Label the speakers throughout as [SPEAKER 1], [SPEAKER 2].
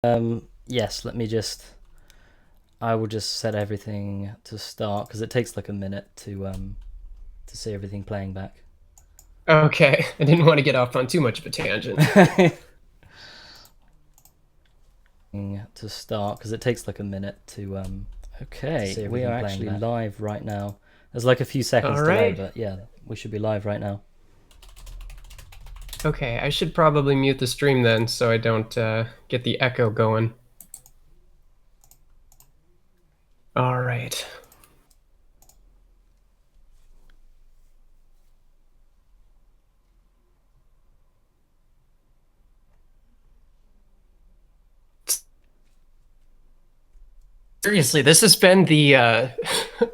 [SPEAKER 1] Yes, I will just set everything to start because it takes like a minute to see everything playing back.
[SPEAKER 2] Okay, I didn't want to get off on too much of a tangent.
[SPEAKER 1] To start because it takes like a minute okay, we are actually live right now. There's like a few seconds
[SPEAKER 2] All
[SPEAKER 1] delay,
[SPEAKER 2] right.
[SPEAKER 1] but yeah, we should be live right now.
[SPEAKER 2] Okay, I should probably mute the stream then so I don't get the echo going. All right. Seriously, this has been the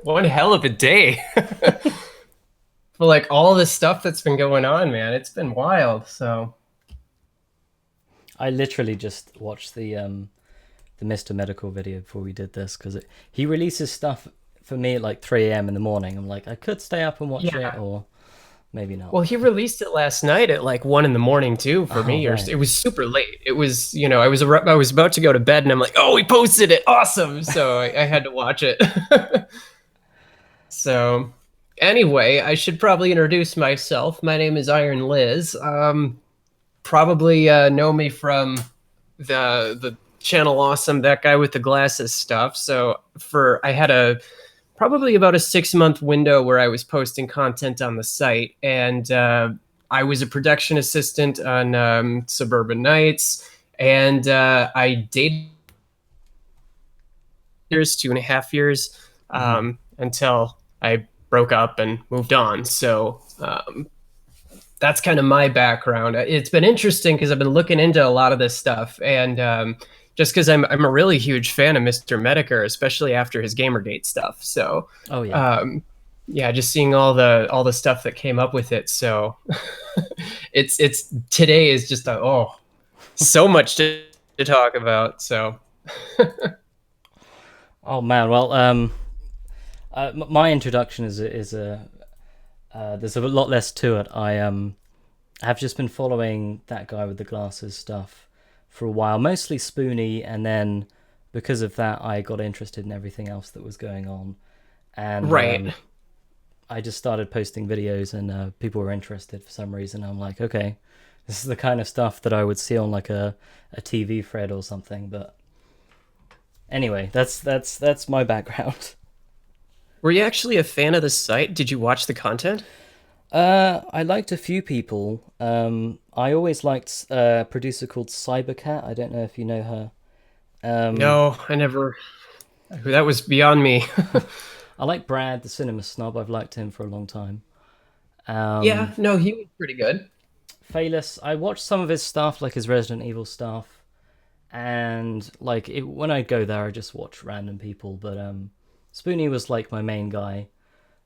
[SPEAKER 2] one hell of a day. For like all the stuff that's been going on, man. It's been wild. So,
[SPEAKER 1] I literally just watched the Mister Metokur video before we did this because he releases stuff for me at like 3 a.m. in the morning. I'm like, I could stay up and watch it,
[SPEAKER 2] yeah.
[SPEAKER 1] or maybe not.
[SPEAKER 2] Well, he released it last night at like 1 in the morning too for
[SPEAKER 1] Oh
[SPEAKER 2] me, or
[SPEAKER 1] right.
[SPEAKER 2] it was super late. It was, I was about to go to bed and I'm like, oh, we posted it. Awesome. So I had to watch it. So anyway, I should probably introduce myself. My name is IronLiz. Probably know me from the channel Awesome, that guy with the glasses stuff. So I had a probably about a 6 month window where I was posting content on the site, and I was a production assistant on Suburban Knights, and I dated years, 2.5 years, until I broke up and moved on. So that's kind of my background. It's been interesting because I've been looking into a lot of this stuff, and just because I'm a really huge fan of Mister Metokur, especially after his Gamergate stuff. So,
[SPEAKER 1] Oh yeah.
[SPEAKER 2] yeah, just seeing all the stuff that came up with it. So, it's today is just so much to talk about. So,
[SPEAKER 1] Oh man. Well, my introduction is a there's a lot less to it. I have just been following that guy with the glasses stuff for a while, mostly Spoonie, and then because of that, I got interested in everything else that was going on, and
[SPEAKER 2] right.
[SPEAKER 1] I just started posting videos, and people were interested for some reason. I'm like, okay, this is the kind of stuff that I would see on like a TV thread or something. But anyway, that's my background.
[SPEAKER 2] Were you actually a fan of the site? Did you watch the content?
[SPEAKER 1] I liked a few people. I always liked a producer called Cybercat. I don't know if you know her. Um,
[SPEAKER 2] No, I never. That was beyond me.
[SPEAKER 1] I like Brad, the cinema snob. I've liked him for a long time.
[SPEAKER 2] Yeah,
[SPEAKER 1] Um,
[SPEAKER 2] no, he was pretty good.
[SPEAKER 1] Phaelus, I watched some of his stuff, like his Resident Evil stuff, and when I go there, I just watch random people. But Spoonie was like my main guy.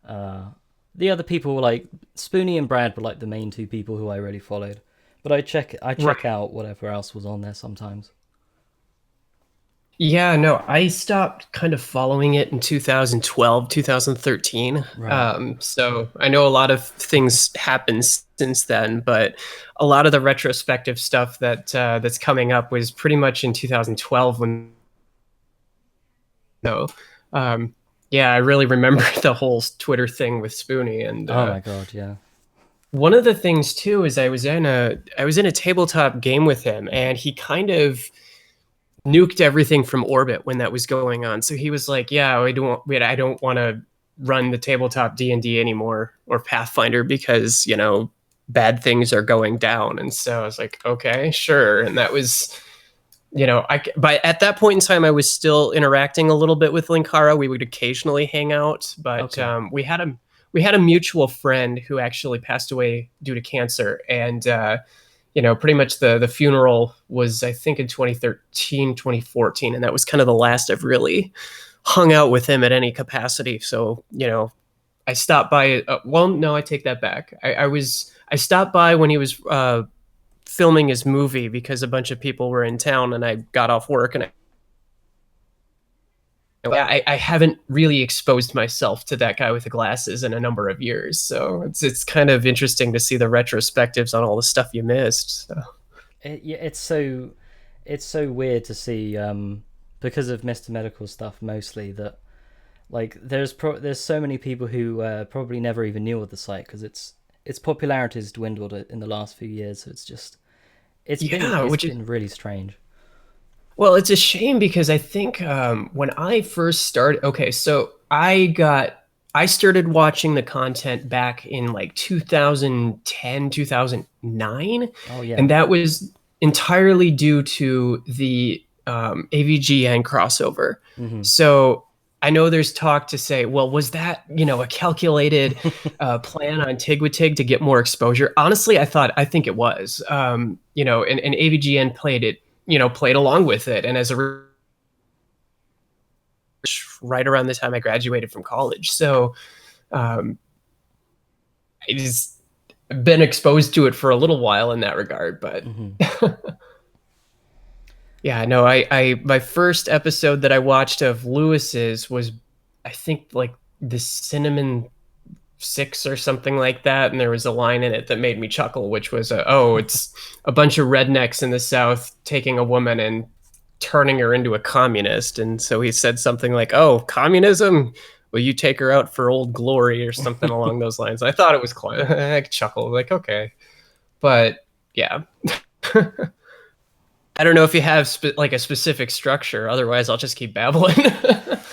[SPEAKER 1] Uh, the other people were like Spoonie and Brad were like the main two people who I really followed. But I check
[SPEAKER 2] Right.
[SPEAKER 1] out whatever else was on there sometimes.
[SPEAKER 2] Yeah, no, I stopped kind of following it in 2012, 2013.
[SPEAKER 1] Right.
[SPEAKER 2] So I know a lot of things happened since then, but a lot of the retrospective stuff that's coming up was pretty much in 2012 when no. Um, yeah, I really remember the whole Twitter thing with Spoonie, and
[SPEAKER 1] Oh my god, yeah.
[SPEAKER 2] one of the things too is I was in a tabletop game with him, and he kind of nuked everything from orbit when that was going on. So he was like, "Yeah, I don't want to run the tabletop D&D anymore or Pathfinder because bad things are going down." And so I was like, "Okay, sure." And that was, but at that point in time, I was still interacting a little bit with Linkara. We would occasionally hang out, but
[SPEAKER 1] Okay.
[SPEAKER 2] we had a mutual friend who actually passed away due to cancer, and pretty much the funeral was, I think, in 2013, 2014, and that was kind of the last I've really hung out with him at any capacity. So, I stopped by. Well, no, I take that back. I stopped by when he was filming his movie because a bunch of people were in town, and I got off work, and I haven't really exposed myself to that guy with the glasses in a number of years. So it's kind of interesting to see the retrospectives on all the stuff you missed. So.
[SPEAKER 1] Yeah, it's so it's so weird to see because of Mister Medical stuff mostly that like there's so many people who probably never even knew of the site because its popularity has dwindled in the last few years. So it's just
[SPEAKER 2] Yeah,
[SPEAKER 1] it's
[SPEAKER 2] which is
[SPEAKER 1] been really strange.
[SPEAKER 2] well, it's a shame because I think when I first started, okay, so I started watching the content back in like 2010, 2009,
[SPEAKER 1] Oh yeah.
[SPEAKER 2] and that was entirely due to the AVGN crossover.
[SPEAKER 1] Hmm.
[SPEAKER 2] So I know there's talk to say, well, was that, a calculated plan on Tig to get more exposure? Honestly, I think it was, and AVGN played it, played along with it. And as a right around the time I graduated from college. So um, I just been exposed to it for a little while in that regard. But
[SPEAKER 1] Hmm.
[SPEAKER 2] yeah, no, I my first episode that I watched of Lewis's was, I think, like the Cinnamon Six or something like that, and there was a line in it that made me chuckle, which was, "Oh, it's a bunch of rednecks in the South taking a woman and turning her into a communist." And so he said something like, "Oh, communism? Will you take her out for Old Glory?" or something along those lines. I thought it was quite. I chuckled, like, okay, but yeah. I don't know if you have like a specific structure. Otherwise, I'll just keep babbling.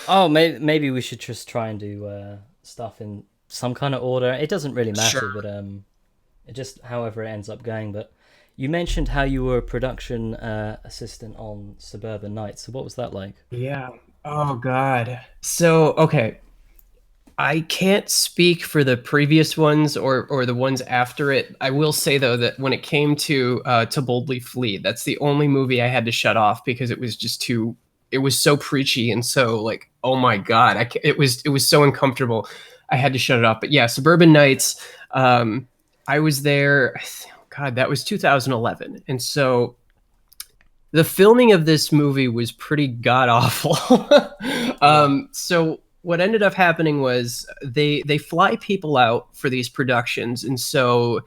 [SPEAKER 1] Oh, maybe we should just try and do stuff in some kind of order. It doesn't really matter,
[SPEAKER 2] Sure.
[SPEAKER 1] but it just however it ends up going. But you mentioned how you were a production assistant on Suburban Knights. So what was that like?
[SPEAKER 2] Yeah. Oh God. So okay, I can't speak for the previous ones or the ones after it. I will say though that when it came to Boldly Flee, that's the only movie I had to shut off because it was just too. It was so preachy and so like, oh my God, it was so uncomfortable. I had to shut it off. But yeah, Suburban Nights. I was there. God, that was 2011, and so the filming of this movie was pretty god awful.
[SPEAKER 1] Yeah.
[SPEAKER 2] So what ended up happening was they fly people out for these productions, and so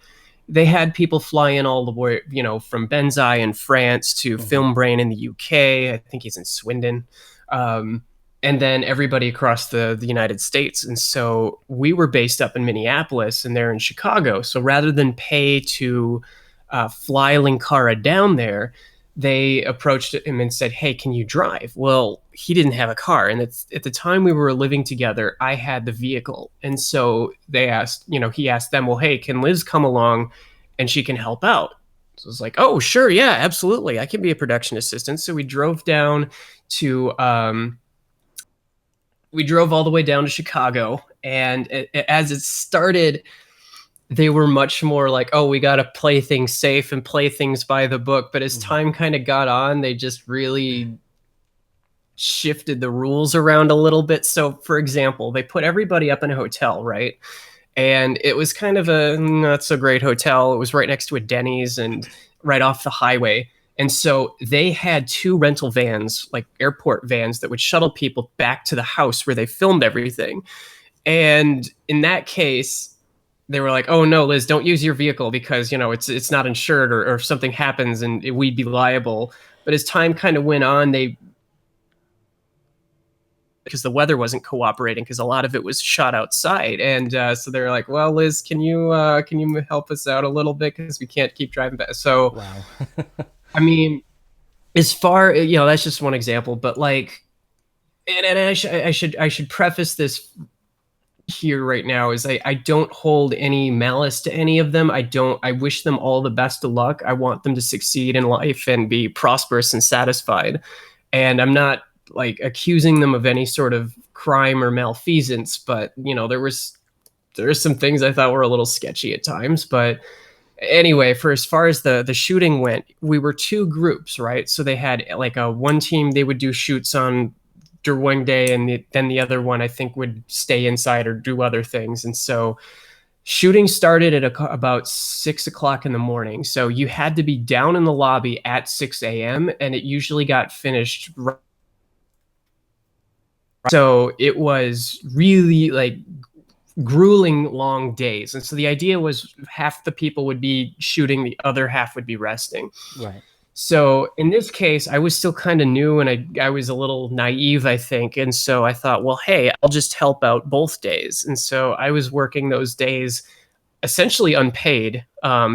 [SPEAKER 2] they had people fly in all the way, from Benzai in France to
[SPEAKER 1] Hmm.
[SPEAKER 2] Film Brain in the UK. I think he's in Swindon. Um, and then everybody across the United States. And so we were based up in Minneapolis and they're in Chicago. So rather than pay to fly Linkara down there, they approached him and said, "Hey, can you drive?" Well, he didn't have a car, and at the time we were living together, I had the vehicle, and so he asked them, "Well, hey, can Liz come along, and she can help out?" So I was like, "Oh, sure, yeah, absolutely, I can be a production assistant." So to, we drove all the way down to Chicago, and as it started, they were much more like, "Oh, we got to play things safe and play things by the book." But as
[SPEAKER 1] Hmm.
[SPEAKER 2] time kind of got on, they just really shifted the rules around a little bit. So, for example, they put everybody up in a hotel, right? And it was kind of a not so great hotel. It was right next to a Denny's and right off the highway. And so they had two rental vans, like airport vans, that would shuttle people back to the house where they filmed everything. And in that case, they were like, "Oh no, Liz, don't use your vehicle because it's not insured, or if something happens and we'd be liable." But as time kind of went on, they because the weather wasn't cooperating because a lot of it was shot outside, and so they're like, "Well, Liz, can you help us out a little bit because we can't keep driving back?" So
[SPEAKER 1] Wow.
[SPEAKER 2] I mean, as far that's just one example, but like, and I should preface this here right now is I don't hold any malice to any of them. I wish them all the best of luck. I want them to succeed in life and be prosperous and satisfied. And I'm not like accusing them of any sort of crime or malfeasance, but there's some things I thought were a little sketchy at times. But anyway, for as far as the shooting went, we were two groups, right? So they had like a one team, they would do shoots on during day, and then the other one I think would stay inside or do other things. And so shooting started at about 6 o'clock in the morning. So you had to be down in the lobby at 6 a.m. and it usually got finished. So it was really like grueling long days. And so the idea was half the people would be shooting, the other half would be resting.
[SPEAKER 1] Right.
[SPEAKER 2] So in this case, I was still kind of new and I was a little naive, I think. And so I thought, well, hey, I'll just help out both days. And so I was working those days essentially unpaid,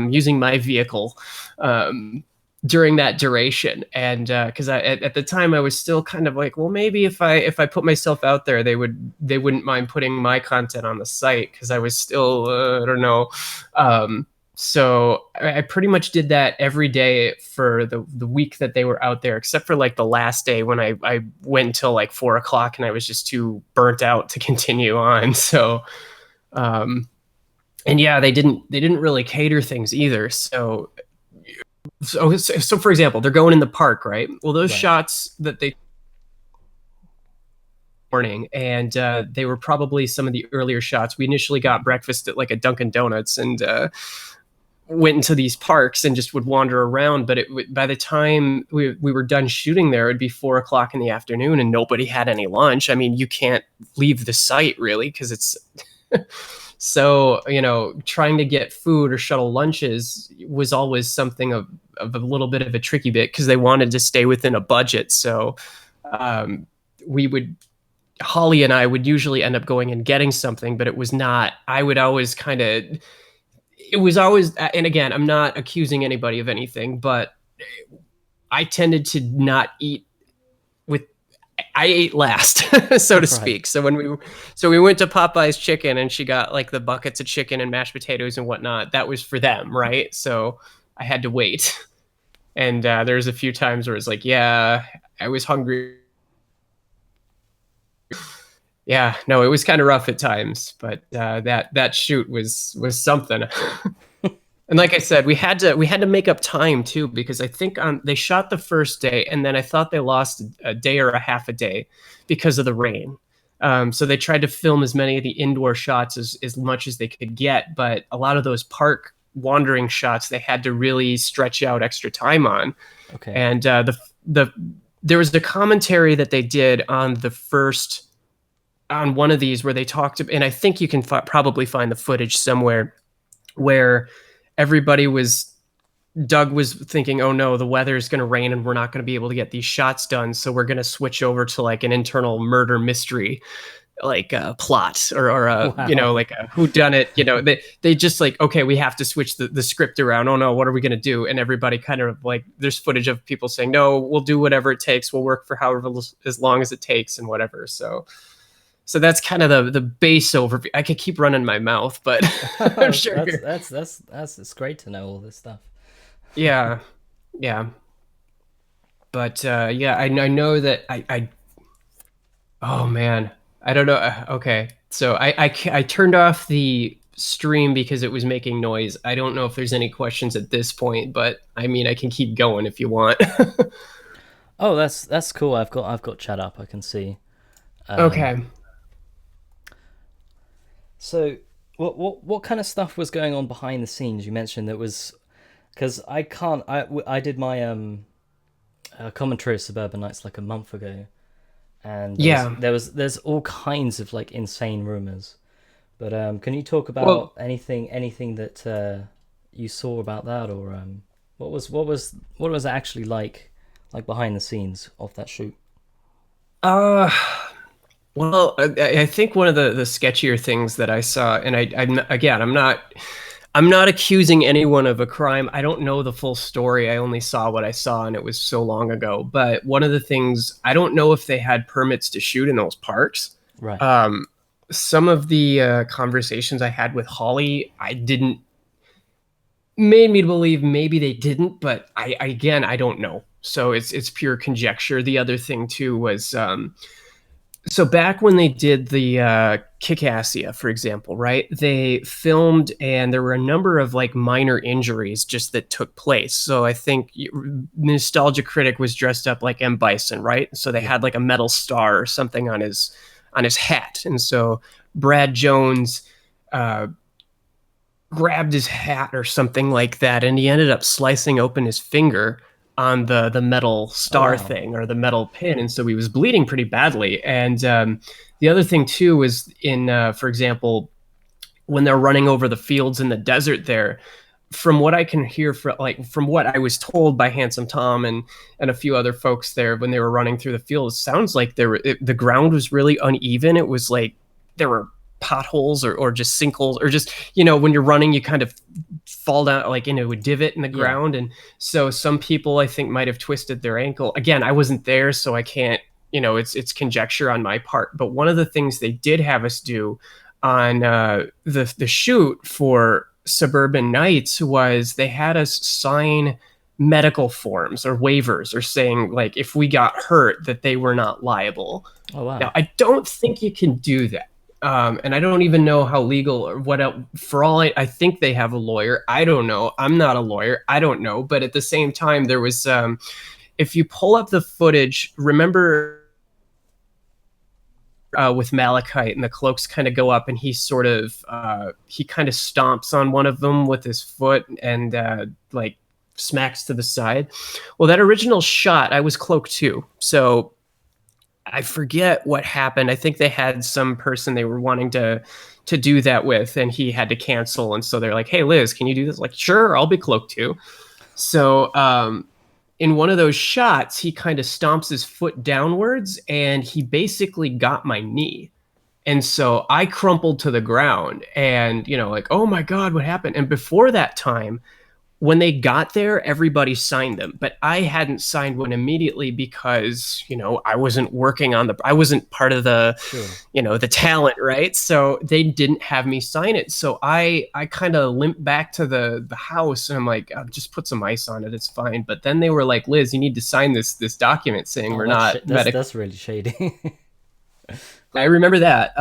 [SPEAKER 2] using my vehicle, um, during that duration. And because at the time I was still kind of like, well, maybe if I put myself out there, they wouldn't mind putting my content on the site, because I was still I don't know. So I pretty much did that every day for the week that they were out there, except for like the last day when I went until like 4 o'clock and I was just too burnt out to continue on. So um, and yeah, they didn't really cater things either. So for example, they're going in the park, right? Well, those
[SPEAKER 1] Right.
[SPEAKER 2] shots that they morning, and they were probably some of the earlier shots. We initially got breakfast at like a Dunkin' Donuts, and went into these parks and just would wander around. But by the time we were done shooting there, it'd be 4 o'clock in the afternoon, and nobody had any lunch. I mean, you can't leave the site really, because it's so, trying to get food or shuttle lunches was always something of a little bit of a tricky bit, because they wanted to stay within a budget. So um, we would Holly and I would usually end up going and getting something, but it was not. I would always kind of. It was always, and again, I'm not accusing anybody of anything, but I tended to not eat with. I ate last, so to
[SPEAKER 1] Right.
[SPEAKER 2] speak. So we went to Popeye's Chicken, and she got like the buckets of chicken and mashed potatoes and whatnot. That was for them, right? So I had to wait, and there's a few times where it's like, yeah, I was hungry. Yeah, no, it was kind of rough at times, but that shoot was something. And like I said, we had to make up time too, because I think they shot the first day, and then I thought they lost a day or a half a day because of the rain. So they tried to film as many of the indoor shots as much as they could get, but a lot of those park wandering shots they had to really stretch out extra time on.
[SPEAKER 1] Okay.
[SPEAKER 2] And the there was the commentary that they did on one of these, where they talked, and I think you can probably find the footage somewhere, where everybody was Doug was thinking, oh no, the weather is going to rain and we're not going to be able to get these shots done, so we're going to switch over to like an internal murder mystery, like a plot, or
[SPEAKER 1] Wow.
[SPEAKER 2] like a who done it. They just like, okay, we have to switch the script around. Oh no, what are we going to do? And everybody kind of like, there's footage of people saying, no, we'll do whatever it takes, we'll work for however as long as it takes and whatever. So that's kind of the base overview. I could keep running my mouth, but I'm sure.
[SPEAKER 1] That's it's great to know all this stuff.
[SPEAKER 2] Yeah, yeah. But yeah, I know that oh man, I don't know. Okay, so I turned off the stream because it was making noise. I don't know if there's any questions at this point, but I mean, I can keep going if you want.
[SPEAKER 1] Oh, that's cool. I've got chat up. I can see. Um,
[SPEAKER 2] Okay.
[SPEAKER 1] so what kind of stuff was going on behind the scenes? You mentioned that was because I can't. I did my commentary of Suburban Knights like a month ago, and
[SPEAKER 2] Yeah.
[SPEAKER 1] there's all kinds of like insane rumors. But can you talk about
[SPEAKER 2] Well,
[SPEAKER 1] anything that you saw about that, or what was it actually like behind the scenes of that shoot?
[SPEAKER 2] uh, well, I think one of the sketchier things that I saw, and I'm not accusing anyone of a crime. I don't know the full story. I only saw what I saw, and it was so long ago. But one of the things, I don't know if they had permits to shoot in those parks.
[SPEAKER 1] Right.
[SPEAKER 2] Um, some of the conversations I had with Holly, I didn't made me to believe maybe they didn't, but I don't know. So it's pure conjecture. The other thing too was, so back when they did the Kickassia, for example, right? They filmed, and there were a number of like minor injuries just that took place. So I think Nostalgia Critic was dressed up like M Bison, right? So they
[SPEAKER 1] Yeah.
[SPEAKER 2] had like a metal star or something on his hat, and so Brad Jones uh, grabbed his hat or something like that, and he ended up slicing open his finger on the metal
[SPEAKER 1] Oh
[SPEAKER 2] star
[SPEAKER 1] wow.
[SPEAKER 2] thing, or the metal pin, and so he was bleeding pretty badly. And the other thing too was, in for example, when they're running over the fields in the desert there, from what I can hear, from what I was told by Handsome Tom and a few other folks there when they were running through the field, it sounds like the ground was really uneven. It was like there were potholes or just sinkholes, or just, when you're running, you kind of fall down like into a divot in the
[SPEAKER 1] Yeah.
[SPEAKER 2] ground. And so some people, I think, might have twisted their ankle. Again, I wasn't there, so I can't, it's conjecture on my part. But one of the things they did have us do on the shoot for Suburban Knights was they had us sign medical forms or waivers, or saying, like, if we got hurt, that they were not liable.
[SPEAKER 1] Oh
[SPEAKER 2] Now,
[SPEAKER 1] wow.
[SPEAKER 2] I don't think you can do that. And I don't even know how legal or what else. For all I think they have a lawyer. I don't know. I'm not a lawyer. I don't know. But at the same time, there was, if you pull up the footage, remember with Malachite, and the cloaks kind of go up, and he kind of stomps on one of them with his foot, and like smacks to the side. Well, that original shot, I was cloaked too. So I forget what happened. I think they had some person they were wanting to do that with, and he had to cancel. And so they're like, "Hey, Liz, can you do this?" Like, sure, I'll be cloaked too. So in one of those shots, he kind of stomps his foot downwards, and he basically got my knee. And so I crumpled to the ground, and, like, oh my God, what happened? And before that time, when they got there, everybody signed them, but I hadn't signed one immediately because, I wasn't I wasn't part of the,
[SPEAKER 1] Sure.
[SPEAKER 2] the talent, right? So they didn't have me sign it. So I kind of limped back to the house, and I'm like, I'll just put some ice on it. It's fine. But then they were like, Liz, you need to sign this document saying
[SPEAKER 1] Oh,
[SPEAKER 2] we're not medical.
[SPEAKER 1] that's really shady.
[SPEAKER 2] I remember that.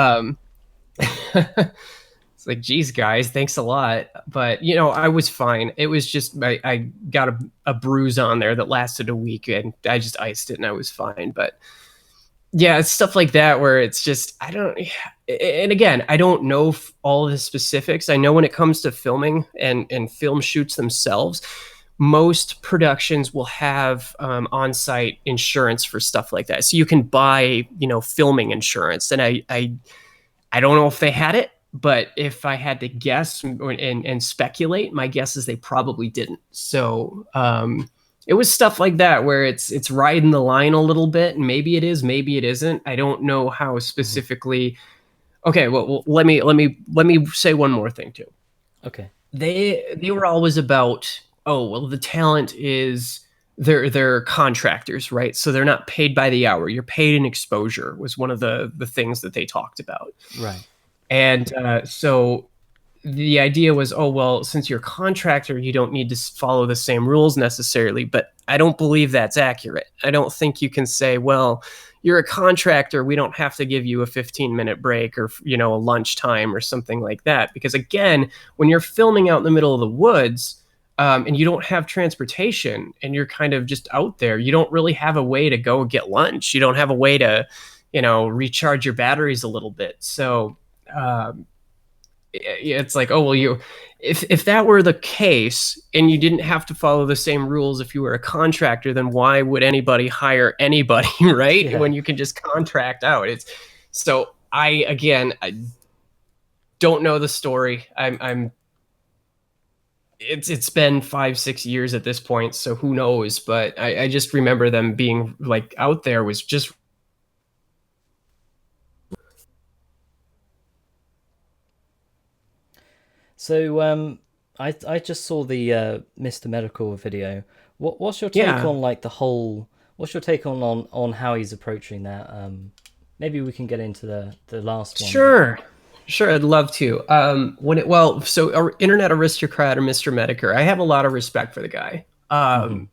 [SPEAKER 2] It's like, geez, guys, thanks a lot. But, I was fine. It was just, I got a bruise on there that lasted a week, and I just iced it, and I was fine. But yeah, it's stuff like that where it's just, and again, I don't know all the specifics. I know when it comes to filming and film shoots themselves, most productions will have on-site insurance for stuff like that. So you can buy, filming insurance. And I don't know if they had it, but if I had to guess and speculate, my guess is they probably didn't. So it was stuff like that where it's riding the line a little bit, and maybe it is, maybe it isn't. I don't know how specifically. Okay, well, let me say one more thing too.
[SPEAKER 1] Okay.
[SPEAKER 2] They were always about, oh well, the talent is they're contractors, right? So they're not paid by the hour. You're paid in exposure, was one of the things that they talked about.
[SPEAKER 1] Right.
[SPEAKER 2] And so the idea was, oh, well, since you're a contractor, you don't need to follow the same rules necessarily. But I don't believe that's accurate. I don't think you can say, well, you're a contractor, we don't have to give you a 15-minute break, or, a lunchtime or something like that. Because again, when you're filming out in the middle of the woods, and you don't have transportation, and you're kind of just out there, you don't really have a way to go get lunch. You don't have a way to, recharge your batteries a little bit. So it's like, oh well, if that were the case, and you didn't have to follow the same rules if you were a contractor, then why would anybody hire anybody, right?
[SPEAKER 1] Yeah.
[SPEAKER 2] When you can just contract out. I don't know the story. It's been 5-6 years at this point, so who knows? But I just remember them being like out there was just.
[SPEAKER 1] So I just saw the Mister Metokur video. What's your take
[SPEAKER 2] Yeah.
[SPEAKER 1] on like the whole? What's your take on how he's approaching that? Maybe we can get into the last one.
[SPEAKER 2] Sure. Sure, I'd love to. So our internet aristocrat, or Mister Metokur, I have a lot of respect for the guy.
[SPEAKER 1] Hmm.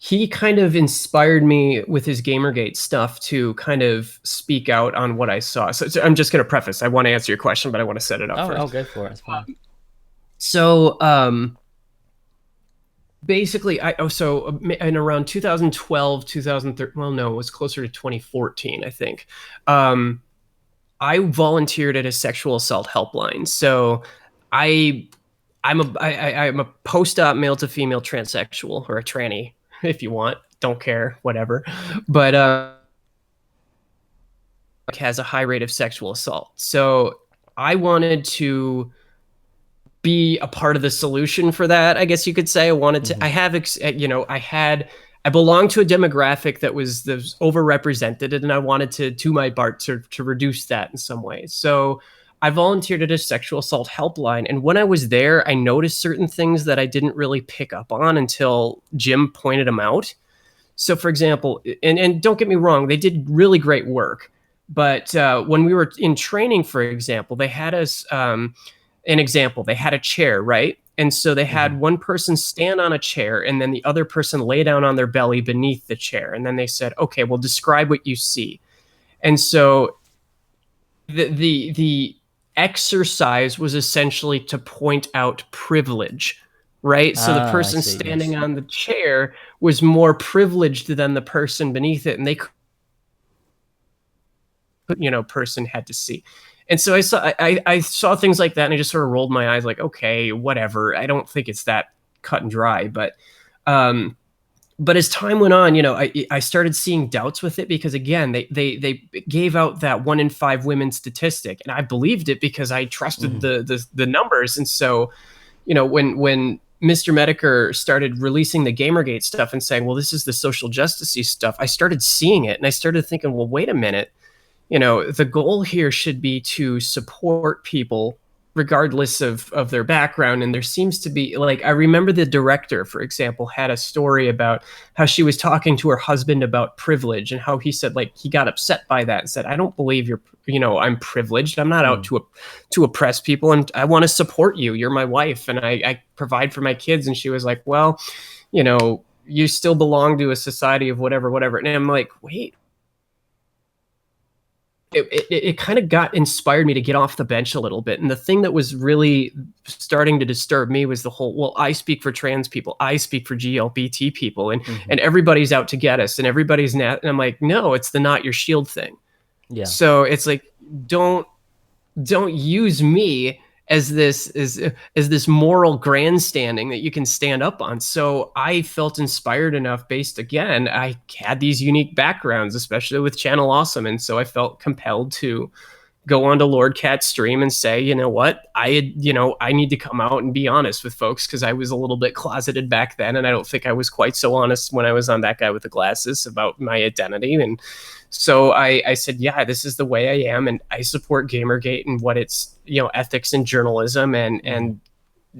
[SPEAKER 2] He kind of inspired me with his Gamergate stuff to kind of speak out on what I saw. So I'm just going to preface. I want to answer your question, but I want to set it up
[SPEAKER 1] Oh, I'll
[SPEAKER 2] first.
[SPEAKER 1] go for it. It's fine.
[SPEAKER 2] So basically, in around 2012, 2013, well, no, it was closer to 2014, I think. I volunteered at a sexual assault helpline. So I'm a post-op male to female transsexual, or a tranny, if you want. Don't care, whatever. But has a high rate of sexual assault. So I wanted to be a part of the solution for that. I guess you could say I wanted to.
[SPEAKER 1] Mm-hmm.
[SPEAKER 2] I belonged to a demographic that was overrepresented, and I wanted to do my part to reduce that in some ways. So I volunteered at a sexual assault helpline, and when I was there, I noticed certain things that I didn't really pick up on until Jim pointed them out. So, for example, and don't get me wrong, they did really great work. But when we were in training, for example, they had us an example. They had a chair, right? And so they
[SPEAKER 1] Mm-hmm.
[SPEAKER 2] had one person stand on a chair and then the other person lay down on their belly beneath the chair. And then they said, okay, well, describe what you see. And so the exercise was essentially to point out privilege, right? So the
[SPEAKER 1] Ah, I
[SPEAKER 2] person
[SPEAKER 1] see.
[SPEAKER 2] standing
[SPEAKER 1] Yes.
[SPEAKER 2] on the chair was more privileged than the person beneath it, and they person had to see. And so I saw things like that, and I just sort of rolled my eyes, like, okay, whatever. I don't think it's that cut and dry, um, but as time went on, I started seeing doubts with it because again, they gave out that 1 in 5 women statistic, and I believed it because I trusted
[SPEAKER 1] Mm-hmm.
[SPEAKER 2] the numbers. And so, when Mister Metokur started releasing the Gamergate stuff and saying, well, this is the social justicey stuff, I started seeing it, and I started thinking, well, wait a minute, the goal here should be to support people regardless of their background. And there seems to be, like, I remember the director, for example, had a story about how she was talking to her husband about privilege and how he said, like, he got upset by that and said, I don't believe I'm privileged. I'm not out
[SPEAKER 1] Mm.
[SPEAKER 2] to oppress people, and I want to support you. You're my wife, and I provide for my kids. And she was like, well, you still belong to a society of whatever. And I'm like, wait, it kind of got inspired me to get off the bench a little bit. And the thing that was really starting to disturb me was the whole, well, I speak for trans people, I speak for GLBT people, and
[SPEAKER 1] Mm-hmm.
[SPEAKER 2] and everybody's out to get us, and everybody's not. And I'm like, no, it's the not your shield thing.
[SPEAKER 1] Yeah.
[SPEAKER 2] So it's like, don't use me as this moral grandstanding that you can stand up on. So I felt inspired enough, based, again, I had these unique backgrounds, especially with Channel Awesome, and so I felt compelled to go onto Lord Cat's stream and say, you know what, I need to come out and be honest with folks, because I was a little bit closeted back then, and I don't think I was quite so honest when I was on That Guy with the Glasses about my identity. And so I said, yeah, this is the way I am, and I support Gamergate and what it's, ethics in journalism, and
[SPEAKER 1] Mm-hmm.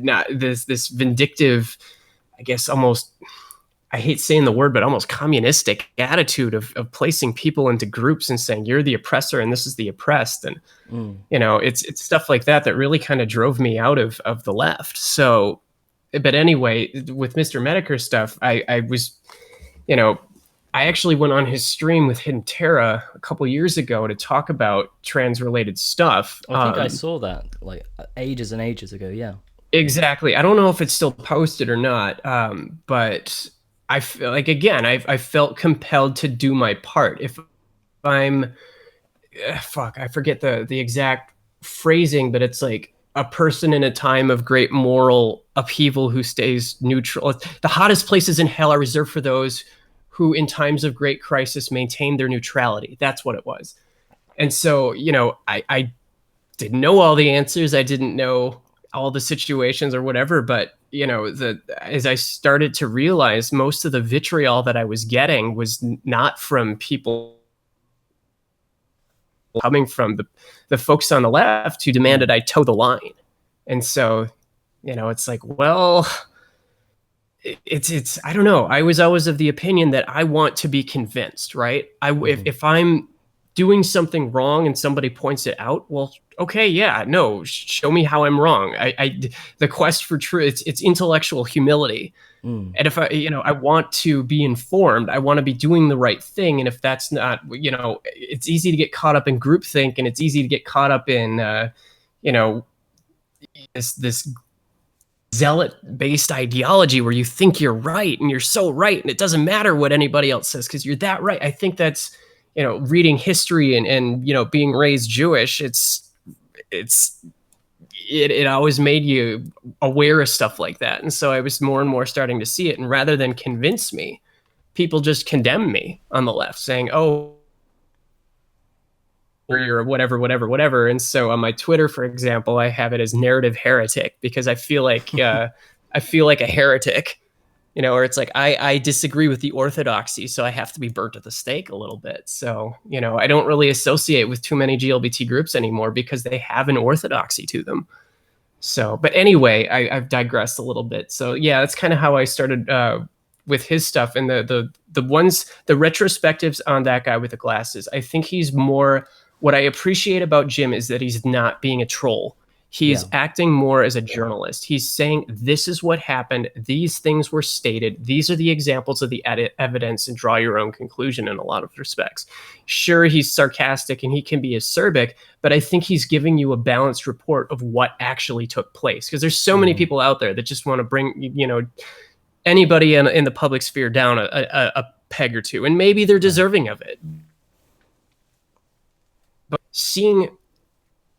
[SPEAKER 2] not this vindictive, I guess, almost, I hate saying the word, but almost communistic attitude of placing people into groups and saying you're the oppressor and this is the oppressed. And
[SPEAKER 1] Mm.
[SPEAKER 2] it's stuff like that that really kind of drove me out of the left. So, but anyway, with Mister Metokur stuff, I was, I actually went on his stream with Hidden Terra a couple years ago to talk about trans related stuff.
[SPEAKER 1] I think I saw that like ages and ages ago. Yeah.
[SPEAKER 2] Exactly. I don't know if it's still posted or not, but I feel like, again, I felt compelled to do my part. If I'm, fuck, I forget the exact phrasing, but it's like a person in a time of great moral upheaval who stays neutral. The hottest places in hell are reserved for those who, in times of great crisis, maintain their neutrality. That's what it was. And so, I didn't know all the answers. I didn't know all the situations or whatever, but as I started to realize, most of the vitriol that I was getting was not from people, coming from the folks on the left who demanded
[SPEAKER 1] Mm.
[SPEAKER 2] I toe the line. And so, it's like, well, it's I don't know. I was always of the opinion that I want to be convinced, right?
[SPEAKER 1] Mm-hmm.
[SPEAKER 2] If I'm doing something wrong and somebody points it out, well, okay, yeah, no, show me how I'm wrong. The quest for truth, it's intellectual humility.
[SPEAKER 1] Mm.
[SPEAKER 2] And if I want to be informed, I want to be doing the right thing. And if that's not, it's easy to get caught up in groupthink, and it's easy to get caught up in, you know, this zealot-based ideology where you think you're right and you're so right, and it doesn't matter what anybody else says because you're that right. I think that's, reading history and being raised Jewish, it always made you aware of stuff like that. And so I was more and more starting to see it. And rather than convince me, people just condemn me on the left, saying, oh, or you're whatever. And so on my Twitter, for example, I have it as narrative heretic because I feel like a heretic, or it's like I disagree with the orthodoxy, so I have to be burnt at the stake a little bit. So, I don't really associate with too many GLBT groups anymore because they have an orthodoxy to them. So, but anyway, I've digressed a little bit. So yeah, that's kind of how I started with his stuff, and the retrospectives on that guy with the glasses. I think he's more, what I appreciate about Jim is that he's not being a troll. He's acting more as a journalist. He's saying, this is what happened. These things were stated. These are the examples of the evidence, and draw your own conclusion in a lot of respects. Sure, he's sarcastic and he can be acerbic, but I think he's giving you a balanced report of what actually took place. Because there's so many people out there that just want to bring, anybody in the public sphere down a peg or two, and maybe they're deserving of it. But seeing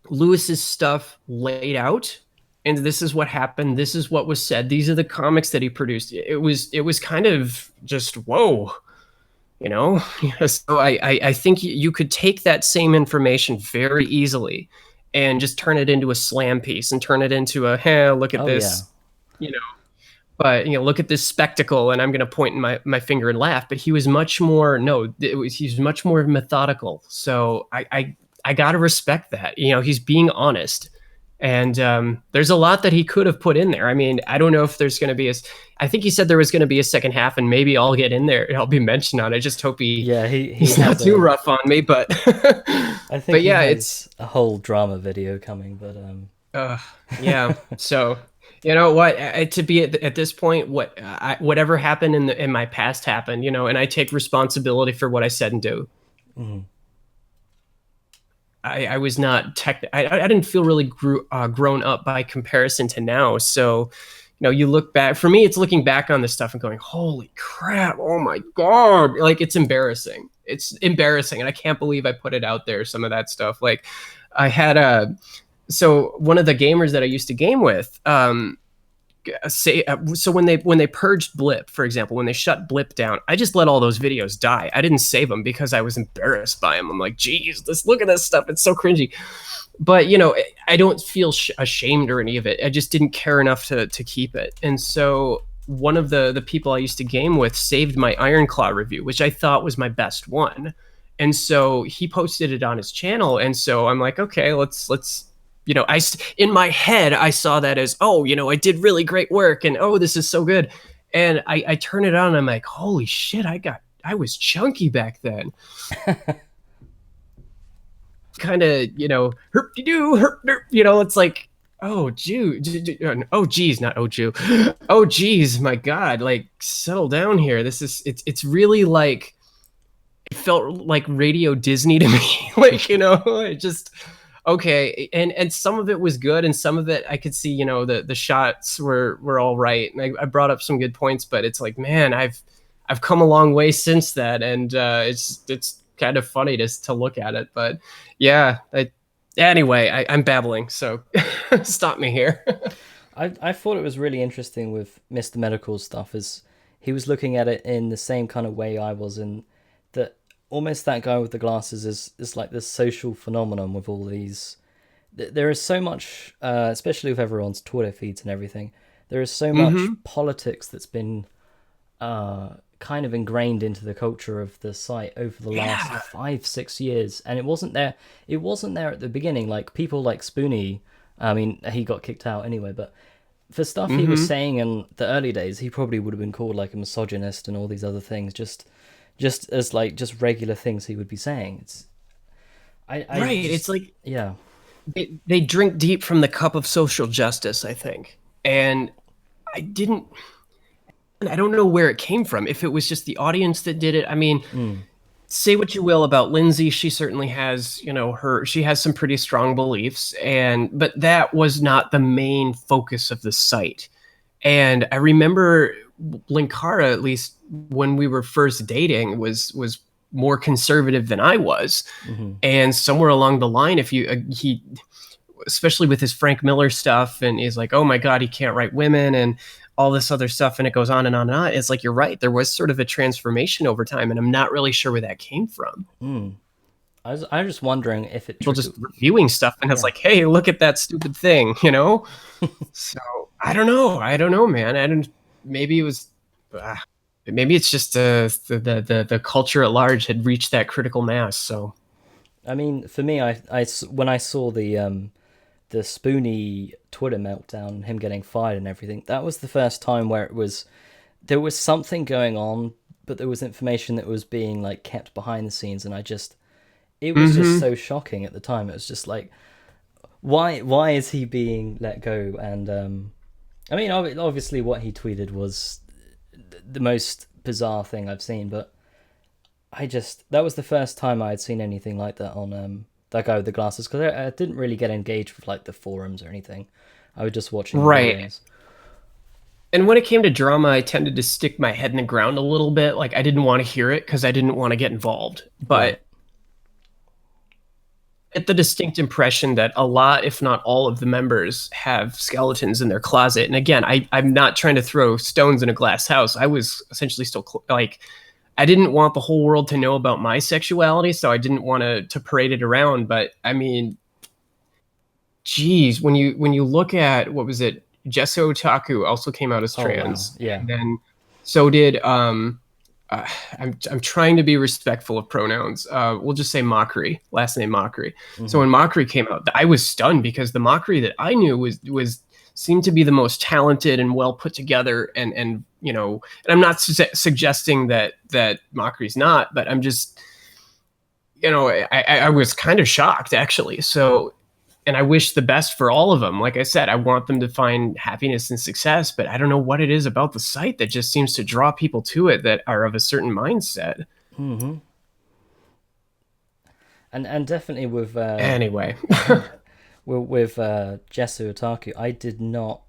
[SPEAKER 2] Lewis's stuff laid out, and this is what happened, this is what was said, these are the comics that he produced, it was kind of just whoa, so I think you could take that same information very easily and just turn it into a slam piece and turn it into a, hey, look at this, but look at this spectacle, and I'm going to point my finger and laugh. But he was much more, he's much more methodical. So I got to respect that. He's being honest. And there's a lot that he could have put in there. I mean, I don't know if there's going to be I think he said there was going to be a second half, and maybe I'll get in there and I'll be mentioned on it. I just hope he's not too rough on me, but
[SPEAKER 1] I think it's a whole drama video coming, but
[SPEAKER 2] yeah. So you know what, to be at this point, whatever happened in my past happened, and I take responsibility for what I said and do. Mm-hmm. I was not I didn't feel really grown up by comparison to now. So, you look back, for me, it's looking back on this stuff and going, holy crap, oh my God. Like, it's embarrassing. It's embarrassing. And I can't believe I put it out there, some of that stuff. Like, I had so one of the gamers that I used to game with, so when they purged Blip, for example, when they shut Blip down, I just let all those videos die. I didn't save them because I was embarrassed by them. I'm like, geez, look at this stuff. It's so cringy. But, I don't feel ashamed or any of it. I just didn't care enough to keep it. And so one of the people I used to game with saved my Ironclaw review, which I thought was my best one. And so he posted it on his channel. And so I'm like, okay, let's in my head, I saw that as, oh, I did really great work, and oh, this is so good. And I turn it on, and I'm like, holy shit, I was chunky back then. Kind of, herp-de-doo, it's like, oh, geez, not oh, Jew. Oh, geez, my God, like, settle down here. It's really like, it felt like Radio Disney to me. Like, it just... Okay, and some of it was good, and some of it I could see, the shots were all right, and I brought up some good points, but it's like, man, I've come a long way since that, and it's kind of funny to look at it, but yeah. Anyway, I'm babbling, so stop me here.
[SPEAKER 1] I thought it was really interesting with Mister Metokur's stuff, is he was looking at it in the same kind of way I was, in that almost that guy with the glasses is like this social phenomenon with all these. There is so much, especially with everyone's Twitter feeds and everything, there is so much politics that's been kind of ingrained into the culture of the site over the last 5-6 years, and it wasn't there at the beginning. Like, people like Spoonie, I mean, he got kicked out anyway, but for stuff he was saying in the early days, he probably would have been called like a misogynist and all these other things, just as like just regular things he would be saying.
[SPEAKER 2] It's like,
[SPEAKER 1] yeah,
[SPEAKER 2] they drink deep from the cup of social justice, I think. And I don't know where it came from. If it was just the audience that did it. I mean, say what you will about Lindsay, she certainly has, she has some pretty strong beliefs, but that was not the main focus of the site. And I remember Linkara, at least when we were first dating, was more conservative than I was. And somewhere along the line, he especially with his Frank Miller stuff, and he's like, oh my God, he can't write women and all this other stuff, and it goes on and on and on. It's like, you're right, there was sort of a transformation over time, and I'm not really sure where that came from.
[SPEAKER 1] I'm just wondering if it
[SPEAKER 2] People just
[SPEAKER 1] trickled.
[SPEAKER 2] reviewing stuff and it's
[SPEAKER 1] Yeah.
[SPEAKER 2] like, hey, look at that stupid thing, you know? So I don't know. I don't know, man. I don't. Maybe it was. Uh, Maybe it's just the culture at large had reached that critical mass. So
[SPEAKER 1] I mean, for me, when I saw the Spoonie Twitter meltdown, him getting fired and everything, that was the first time where it was there was something going on, but there was information that was being like kept behind the scenes, and it was just
[SPEAKER 2] hmm
[SPEAKER 1] so shocking at the time. It was just like, why is he being let go? And I mean, obviously, what he tweeted was the most bizarre thing I've seen, but that was the first time I had seen anything like that on that guy with the glasses, because I didn't really get engaged with like the forums or anything. I was just watching the
[SPEAKER 2] right.
[SPEAKER 1] videos.
[SPEAKER 2] And when it came to drama, I tended to stick my head in the ground a little bit. Like I didn't want to hear it because I didn't want to get involved.
[SPEAKER 1] Right.
[SPEAKER 2] But get the distinct impression that a lot, if not all, of the members have skeletons in their closet. And again, I'm not trying to throw stones in a glass house. I was essentially still like, I didn't want the whole world to know about my sexuality, so I didn't want to parade it around. But I mean, geez, when you look at what was it, Jesso Otaku also came out as
[SPEAKER 1] Oh wow.
[SPEAKER 2] trans,
[SPEAKER 1] Yeah.
[SPEAKER 2] and then so did I'm trying to be respectful of pronouns. We'll just say Mockery, last name Mockery. So
[SPEAKER 1] Hmm.
[SPEAKER 2] when Mockery came out, I was stunned because the Mockery that I knew was seemed to be the most talented and well put together, and you know, and I'm not suggesting that Mockery's not, but I'm just, you know, I was kind of shocked actually. So, and I wish the best for all of them. Like I said, I want them to find happiness and success, but I don't know what it is about the site that just seems to draw people to it that are of a certain mindset.
[SPEAKER 1] Hmm. And definitely with
[SPEAKER 2] Anyway,
[SPEAKER 1] Jesu Otaku, I did not.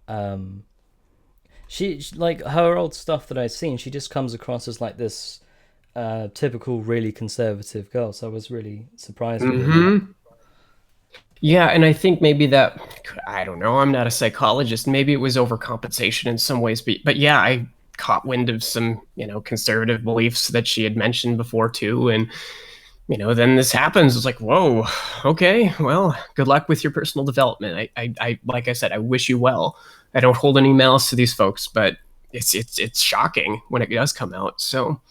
[SPEAKER 1] Like her old stuff that I've seen, she just comes across as like this typical, really conservative girl. So I was really surprised with all that.
[SPEAKER 2] hmm yeah, and I think maybe that, I don't know. I'm not a psychologist. Maybe it was overcompensation in some ways, but yeah, I caught wind of some, you know, conservative beliefs that she had mentioned before too, and you know, then this happens. It's like, whoa, okay, well, good luck with your personal development. Like I said, I wish you well. I don't hold any malice to these folks, but it's shocking when it does come out. So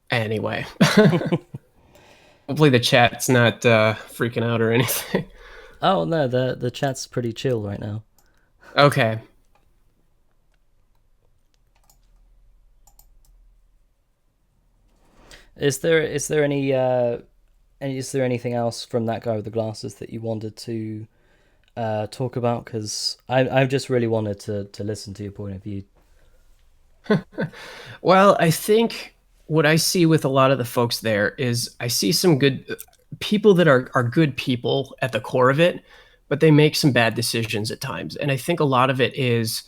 [SPEAKER 2] anyway, hopefully the chat's not freaking out or anything.
[SPEAKER 1] Oh no, the chat's pretty chill right now.
[SPEAKER 2] Okay.
[SPEAKER 1] Is there any is there anything else from that guy with the glasses that you wanted to talk about? Because I just really wanted to listen to your point of view.
[SPEAKER 2] Well, I think what I see with a lot of the folks there is I see some good people that are good people at the core of it, but they make some bad decisions at times. And I think a lot of it is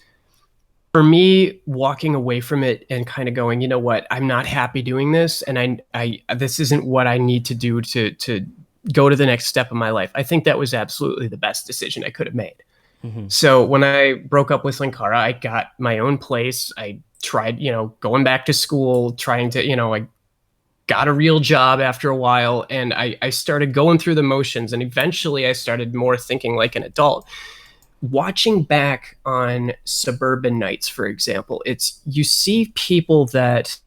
[SPEAKER 2] for me walking away from it and kind of going, you know what, I'm not happy doing this, and I this isn't what I need to do to go to the next step of my life. I think that was absolutely the best decision I could have made.
[SPEAKER 1] Hmm.
[SPEAKER 2] So when I broke up with Linkara, I got my own place. I tried, you know, going back to school, trying to, you know, I got a real job after a while, and I started going through the motions, and eventually I started more thinking like an adult. Watching back on Suburban Knights, for example, it's you see people that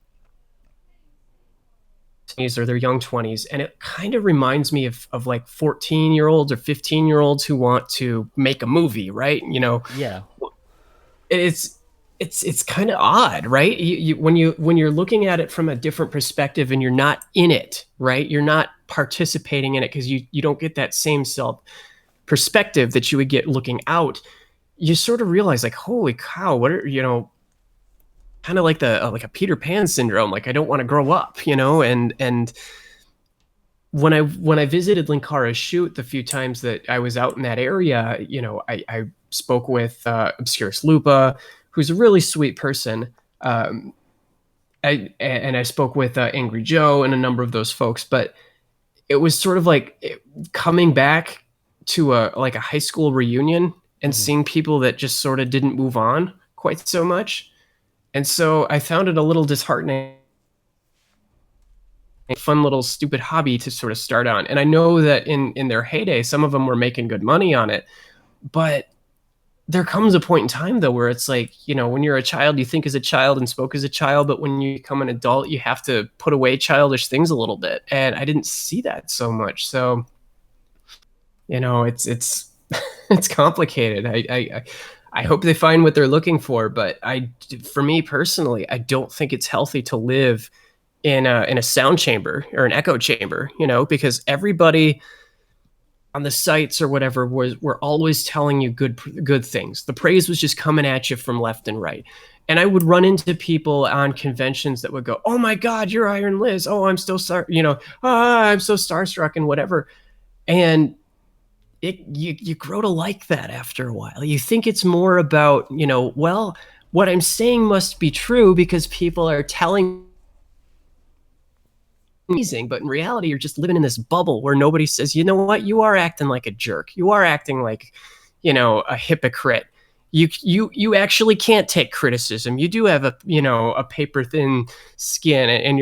[SPEAKER 2] or their young 20s, and it kind of reminds me of like 14-year-olds or 15-year-olds who want to make a movie, right? You know,
[SPEAKER 1] Yeah.
[SPEAKER 2] it's it's kind of odd, right? When you're looking at it from a different perspective and you're not in it, right? You're not participating in it because you don't get that same self perspective that you would get looking out. You sort of realize like, holy cow, what are, you know, kind of like the like a Peter Pan syndrome. Like I don't want to grow up, you know, and when I visited Linkara's shoot the few times that I was out in that area, you know, I spoke with Obscurus Lupa, who's a really sweet person. And I spoke with Angry Joe and a number of those folks, but it was sort of like coming back to a like a high school reunion and
[SPEAKER 1] Hmm.
[SPEAKER 2] seeing people that just sort of didn't move on quite so much. And so I found it a little disheartening fun little stupid hobby to sort of start on. And I know that in their heyday, some of them were making good money on it, but there comes a point in time though where it's like, you know, when you're a child, you think as a child and spoke as a child, but when you become an adult, you have to put away childish things a little bit. And I didn't see that so much. So, you know, it's it's complicated. I hope they find what they're looking for, but for me personally, I don't think it's healthy to live in a sound chamber or an echo chamber, you know, because everybody on the sites or whatever were always telling you good things. The praise was just coming at you from left and right. And I would run into people on conventions that would go, "Oh my God, you're IronLiz. Oh, I'm still sorry, you know, I'm so starstruck," and whatever. And you grow to like that after a while. You think it's more about, you know, well, what I'm saying must be true because people are telling amazing, but in reality you're just living in this bubble where nobody says, you know what, you are acting like a jerk, you are acting like, you know, a hypocrite. You actually can't take criticism. You do have a, you know, a paper thin skin, and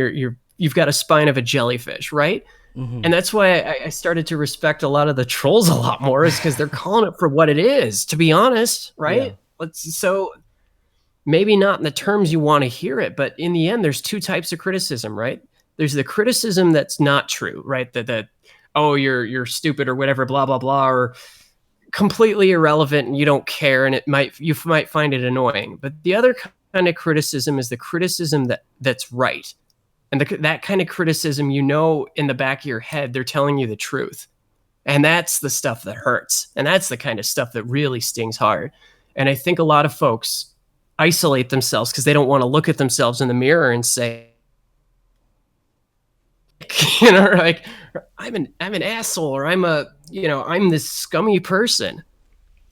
[SPEAKER 2] you've got a spine of a jellyfish, right? And that's why I started to respect a lot of the trolls a lot more, is because they're calling it for what it is, to be honest, right? So maybe not in the terms you want to hear it, but in the end, there's two types of criticism, right? There's the criticism that's not true, right? That oh, you're stupid or whatever, blah blah blah, or completely irrelevant and you don't care, and you might find it annoying. But the other kind of criticism is the criticism that's right, and that kind of criticism, you know, in the back of your head, they're telling you the truth, and that's the stuff that hurts, and that's the kind of stuff that really stings hard. And I think a lot of folks isolate themselves because they don't want to look at themselves in the mirror and say, you know, like, I'm an asshole, or I'm this scummy person.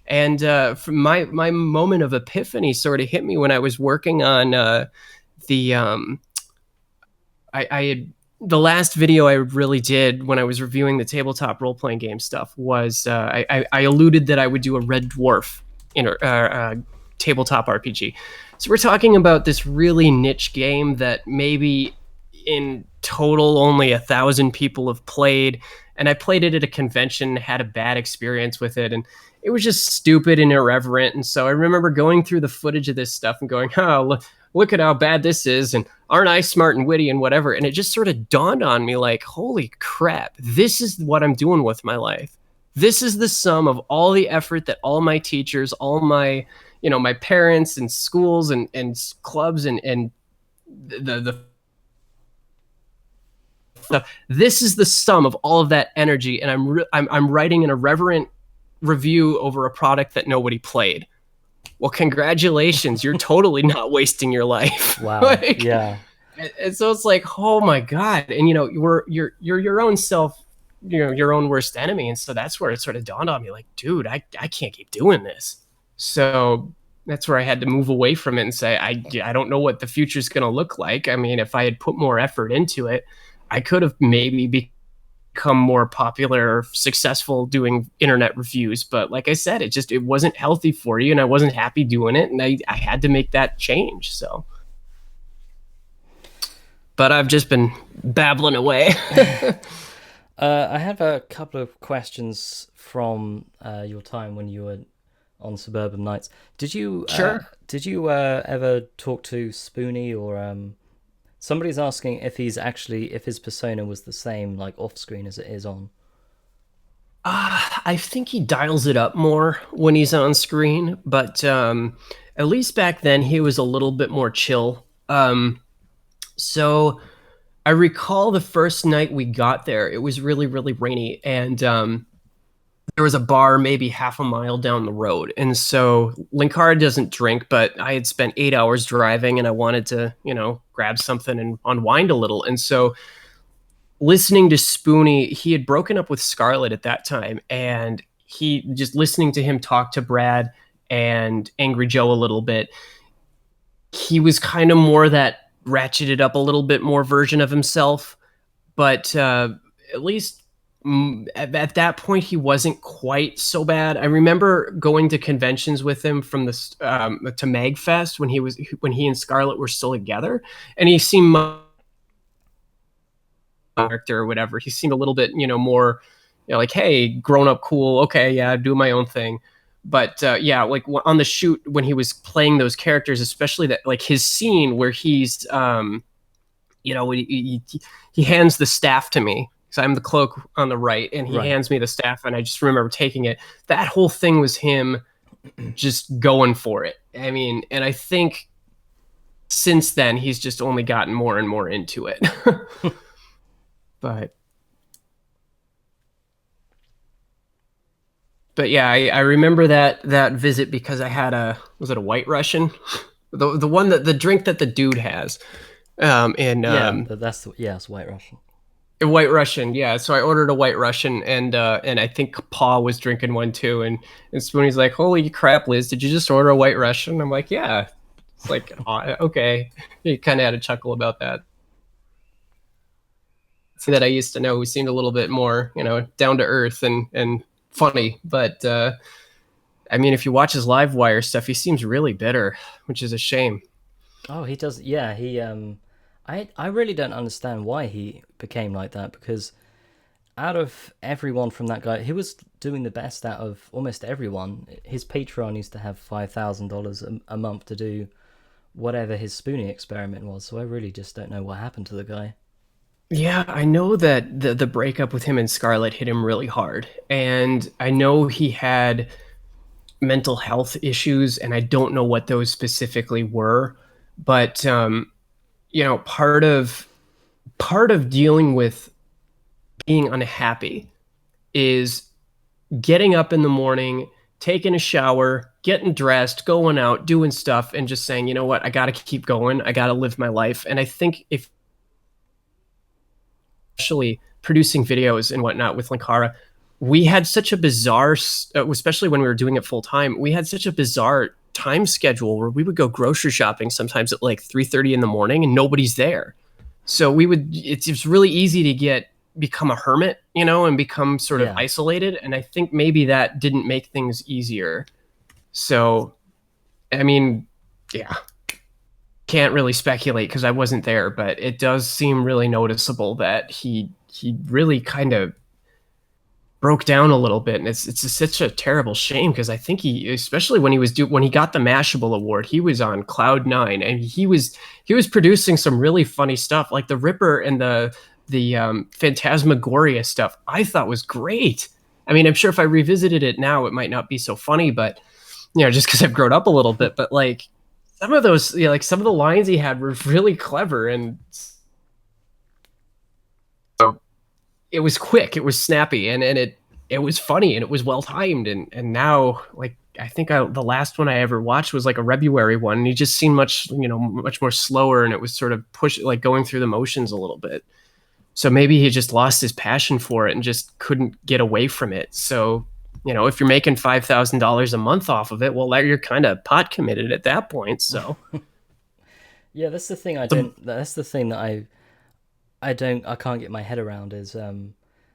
[SPEAKER 2] And from my moment of epiphany sort of hit me when I was working on the last video I really did when I was reviewing the tabletop role playing game stuff was I alluded that I would do a Red Dwarf tabletop RPG. So we're talking about this really niche game that maybe in total only 1,000 people have played, and I played it at a convention, had a bad experience with it, and it was just stupid and irreverent. And so I remember going through the footage of this stuff and going, oh, look at how bad this is, and aren't I smart and witty and whatever. And it just sort of dawned on me like, holy crap, this is what I'm doing with my life. This is the sum of all the effort that all my teachers, all my, you know, my parents and schools and clubs and the this is the sum of all of that energy, and I'm writing an irreverent review over a product that nobody played. Well, congratulations, you're totally not wasting your life.
[SPEAKER 1] Wow.
[SPEAKER 2] Like,
[SPEAKER 1] yeah.
[SPEAKER 2] And so it's like, oh my God. And you know, you're your own self, you know, your own worst enemy. And so that's where it sort of dawned on me, like, dude, I can't keep doing this. So that's where I had to move away from it and say, I don't know what the future is going to look like. I mean, if I had put more effort into it, I could have maybe become more popular or successful doing internet reviews. But like I said, it wasn't healthy for you, and I wasn't happy doing it. And I had to make that change. So, but I've just been babbling away.
[SPEAKER 1] I have a couple of questions from your time when you were on Suburban Knights. Did you ever talk to Spoonie, or somebody's asking if his persona was the same like off screen as it is on?
[SPEAKER 2] I think he dials it up more when he's on screen, but at least back then he was a little bit more chill. So I recall the first night we got there, it was really, really rainy, and there was a bar maybe half a mile down the road. And so Linkara doesn't drink, but I had spent 8 hours driving and I wanted to, you know, grab something and unwind a little. And so listening to Spoonie, he had broken up with Scarlett at that time, and he just listening to him talk to Brad and Angry Joe a little bit, he was kind of more that ratcheted up a little bit more version of himself. But at least at that point, he wasn't quite so bad. I remember going to conventions with him from the to MagFest when he and Scarlett were still together, and he seemed character or whatever. He seemed a little bit, more, like, hey, grown up, cool. Okay, yeah, do my own thing. But yeah, like on the shoot when he was playing those characters, especially that like his scene where he's, when he hands the staff to me. So I'm the cloak on the right, and he hands me the staff, and I just remember taking it. That whole thing was him just going for it. I mean, and I think since then he's just only gotten more and more into it. but yeah, I remember that visit because I had was it a White Russian, the one that the drink that the dude has,
[SPEAKER 1] it's White Russian.
[SPEAKER 2] A White Russian, yeah. So I ordered a White Russian, and I think Pa was drinking one too, and Spoonie's like, "Holy crap, Liz, did you just order a White Russian?" I'm like, "Yeah." It's like, okay. He kind of had a chuckle about that. So that I used to know, who seemed a little bit more, down to earth and funny. But I mean, if you watch his live wire stuff, he seems really bitter, which is a shame.
[SPEAKER 1] Oh, he does. Yeah, he. I really don't understand why he became like that, because out of everyone from that guy, he was doing the best out of almost everyone. His Patreon used to have $5,000 a month to do whatever his Spoonie experiment was. So I really just don't know what happened to the guy.
[SPEAKER 2] Yeah, I know that the breakup with him and Scarlett hit him really hard, and I know he had mental health issues, and I don't know what those specifically were, but part of dealing with being unhappy is getting up in the morning, taking a shower, getting dressed, going out, doing stuff, and just saying, you know what, I got to keep going. I got to live my life. And I think if, especially producing videos and whatnot with Linkara, we had such a bizarre, especially when we were doing it full time, we had such a bizarre time schedule where we would go grocery shopping sometimes at like 3:30 in the morning and nobody's there. So it's really easy to become a hermit, and become sort of isolated. And I think maybe that didn't make things easier. So, I mean, yeah, can't really speculate because I wasn't there, but it does seem really noticeable that he really kind of broke down a little bit, and it's such a terrible shame because I think he, especially when he got the Mashable award, he was on cloud nine, and he was producing some really funny stuff, like the Ripper and the Phantasmagoria stuff. I thought was great. I mean, I'm sure if I revisited it now, it might not be so funny, but just because I've grown up a little bit. But like some of those, like some of the lines he had were really clever, and it was quick, it was snappy, and it was funny, and it was well timed. And now, like, I think the last one I ever watched was like a February one, and he just seemed much more slower, and it was sort of going through the motions a little bit. So maybe he just lost his passion for it and just couldn't get away from it. So, if you're making $5,000 a month off of it, well, you're kind of pot committed at that point. So
[SPEAKER 1] yeah, that's the thing. That's the thing that I can't get my head around is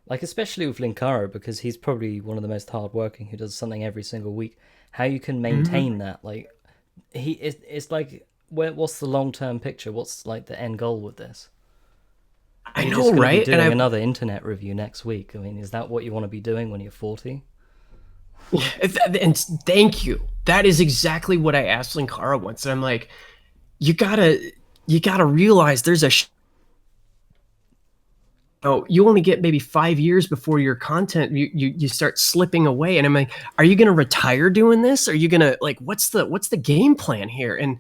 [SPEAKER 1] like, especially with Linkara, because he's probably one of the most hardworking, who does something every single week. How you can maintain that? Like, it's like, what's the long-term picture? What's like the end goal with this?
[SPEAKER 2] I know, right?
[SPEAKER 1] Be doing another internet review next week. I mean, is that what you want to be doing when you're 40?
[SPEAKER 2] And thank you. That is exactly what I asked Linkara once. And I'm like, you gotta realize there's you only get maybe 5 years before your content you start slipping away. And I'm like, are you gonna retire doing this? Are you gonna, like, what's the game plan here? And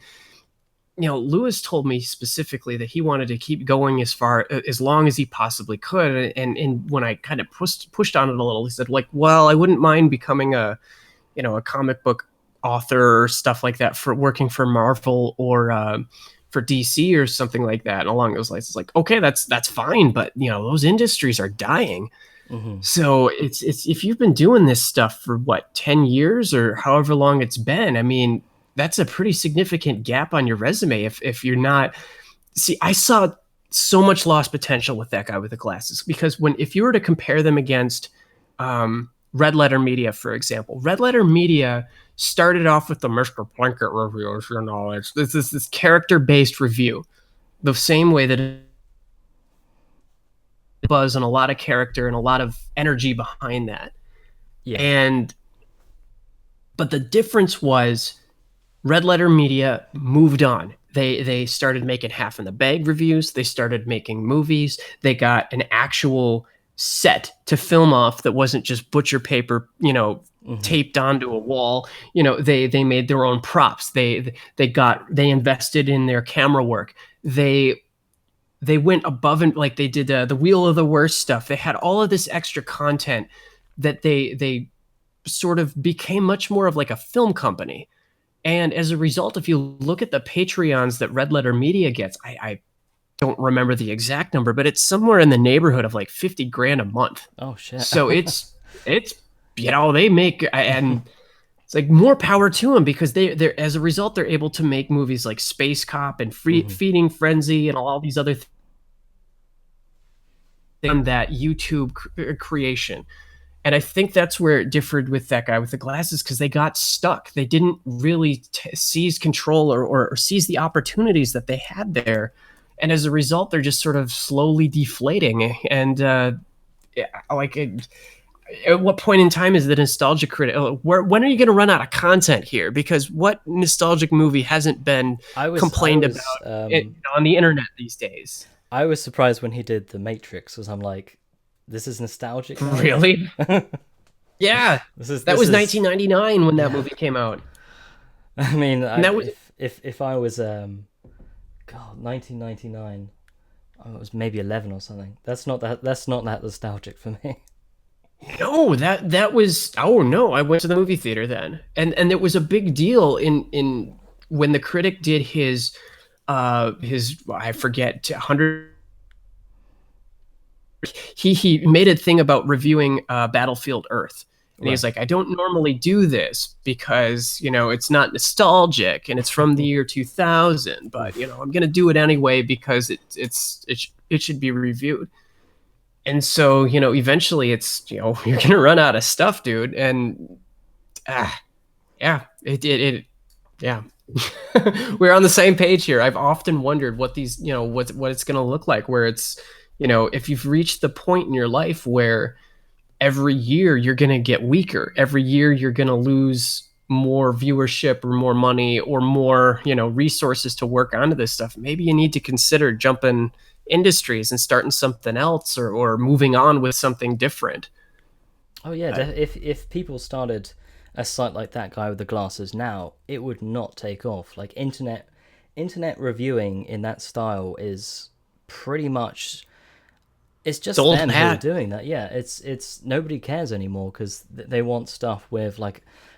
[SPEAKER 2] Lewis told me specifically that he wanted to keep going as long as he possibly could. And when I kind of pushed on it a little, he said, like, well, I wouldn't mind becoming a comic book author or stuff like that, for working for Marvel or for DC or something like that. And along those lines, it's like, okay, that's fine. But those industries are dying. Mm-hmm. So it's if you've been doing this stuff for 10 years or however long it's been, I mean, that's a pretty significant gap on your resume. If you're not, I saw so much lost potential with that guy with the glasses, because if you were to compare them against Red Letter Media, for example, Red Letter Media started off with the Mr. Blanket reviews, it's this character-based review, the same way that buzz and a lot of character and a lot of energy behind that.
[SPEAKER 1] Yeah.
[SPEAKER 2] And but the difference was Red Letter Media moved on. They started making half in the bag reviews. They started making movies. They got an actual set to film off that wasn't just butcher paper, taped onto a wall. They made their own props. They invested in their camera work. They went above and like they did the Wheel of the Worst stuff. They had all of this extra content that they sort of became much more of like a film company. And as a result, if you look at the Patreons that Red Letter Media gets, I don't remember the exact number, but it's somewhere in the neighborhood of like 50 grand a month.
[SPEAKER 1] Oh shit.
[SPEAKER 2] So it's they make, and it's like more power to them, because they're as a result they're able to make movies like Space Cop and Feeding Frenzy and all these other things in that YouTube creation. And I think that's where it differed with that guy with the glasses, because they got stuck. They didn't really seize control or seize the opportunities that they had there. And as a result, they're just sort of slowly deflating. And at what point in time is the nostalgia critic? When are you going to run out of content here? Because what nostalgic movie hasn't been complained about on the internet these days?
[SPEAKER 1] I was surprised when he did The Matrix, because I'm like, this is nostalgic now?
[SPEAKER 2] Really? Yeah. That was 1999 when that movie came out.
[SPEAKER 1] I mean, if I was 1999, I was maybe 11 or something. That's not that nostalgic for me.
[SPEAKER 2] No, that was, oh no, I went to the movie theater then. And it was a big deal in when the critic did his I forget 100, he made a thing about reviewing Battlefield Earth. And he's like, I don't normally do this because, it's not nostalgic and it's from the year 2000, but I'm going to do it anyway because it should be reviewed. And so, eventually it's, you're going to run out of stuff, dude. And yeah, yeah. We're on the same page here. I've often wondered what these, what it's going to look like, where it's, if you've reached the point in your life where every year you're going to get weaker, every year you're going to lose more viewership or more money or more, resources to work onto this stuff, maybe you need to consider jumping industries and starting something else or moving on with something different.
[SPEAKER 1] Oh yeah, if people started a site like that guy with the glasses now, it would not take off. Like internet reviewing in that style is pretty much, it's just them who are doing that. Yeah, it's nobody cares anymore, because they want stuff with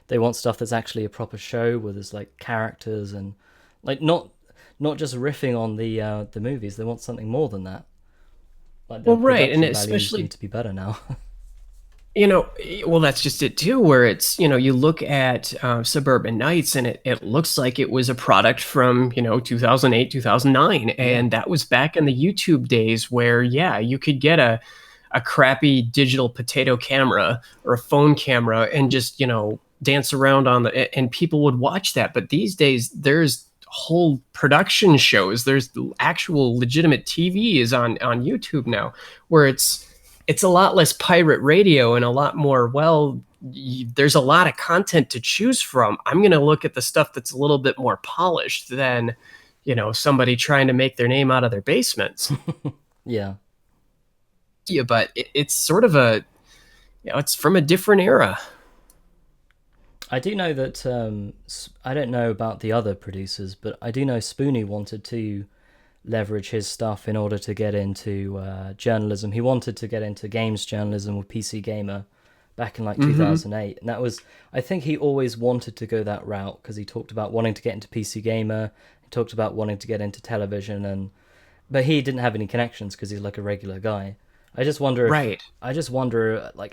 [SPEAKER 1] they want stuff that's actually a proper show where there's like characters and like not just riffing on the movies. They want something more than that. Like
[SPEAKER 2] well, right, and especially
[SPEAKER 1] need to be better now.
[SPEAKER 2] Well, that's just it too, where it's, you look at Suburban Knights and it looks like it was a product from, 2008, 2009. And that was back in the YouTube days where, yeah, you could get a crappy digital potato camera or a phone camera and just, dance around and people would watch that. But these days there's whole production shows. There's actual legitimate TV is on YouTube now, where it's a lot less pirate radio and a lot more, there's a lot of content to choose from. I'm going to look at the stuff that's a little bit more polished than, somebody trying to make their name out of their basements.
[SPEAKER 1] Yeah.
[SPEAKER 2] Yeah, but it's sort of it's from a different era.
[SPEAKER 1] I do know that, I don't know about the other producers, but I do know Spoonie wanted to leverage his stuff in order to get into journalism. He wanted to get into games journalism with PC Gamer back in 2008, and that was, I think he always wanted to go that route, because he talked about wanting to get into PC Gamer, he talked about wanting to get into television, but he didn't have any connections because he's like a regular guy. I just wonder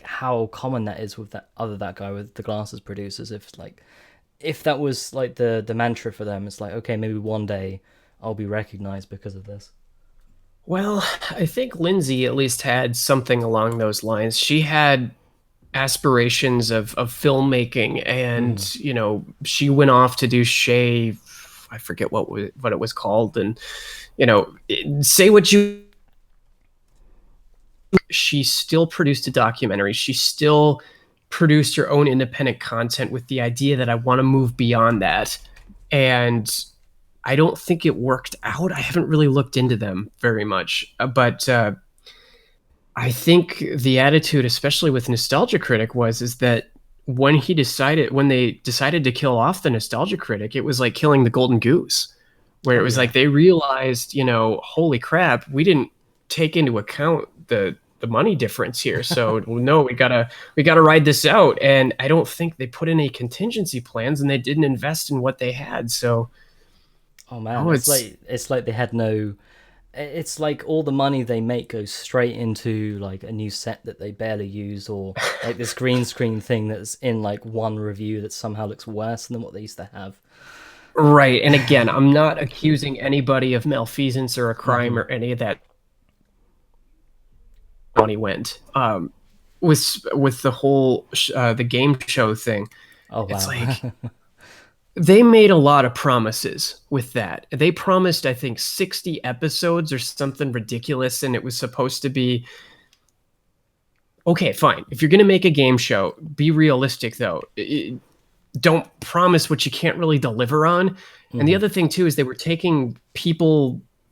[SPEAKER 1] how common that is with that guy with the glasses producers, if that was like the mantra for them. It's like, okay, maybe one day I'll be recognized because of this.
[SPEAKER 2] Well, I think Lindsay at least had something along those lines. She had aspirations of filmmaking, and she went off to do I forget what it was called, and say what you she still produced a documentary. She still produced her own independent content with the idea that I want to move beyond that. And I don't think it worked out. I haven't really looked into them very much, but I think the attitude, especially with Nostalgia Critic, is that when they decided to kill off the Nostalgia Critic, it was like killing the golden goose, where it
[SPEAKER 1] Oh
[SPEAKER 2] was
[SPEAKER 1] yeah.
[SPEAKER 2] like they realized, holy crap, we didn't take into account the money difference here. So no, we gotta ride this out. And I don't think they put in any contingency plans, and they didn't invest in what they had. So
[SPEAKER 1] Oh man,
[SPEAKER 2] oh, it's
[SPEAKER 1] it's like they had no. It's like all the money they make goes straight into like a new set that they barely use, or like this green screen thing that's in like one review that somehow looks worse than what they used to have.
[SPEAKER 2] right. And again, I'm not accusing anybody of malfeasance or a crime
[SPEAKER 1] Hmm.
[SPEAKER 2] or any of that. Money went. With the whole the game show thing,
[SPEAKER 1] Oh
[SPEAKER 2] it's
[SPEAKER 1] wow.
[SPEAKER 2] like they made a lot of promises with that. They promised, I think, 60 episodes or something ridiculous, and it was supposed to be okay. Fine, if you're gonna make a game show, be realistic though. Don't promise what you can't really deliver on. And the
[SPEAKER 1] Hmm.
[SPEAKER 2] other thing too is they were taking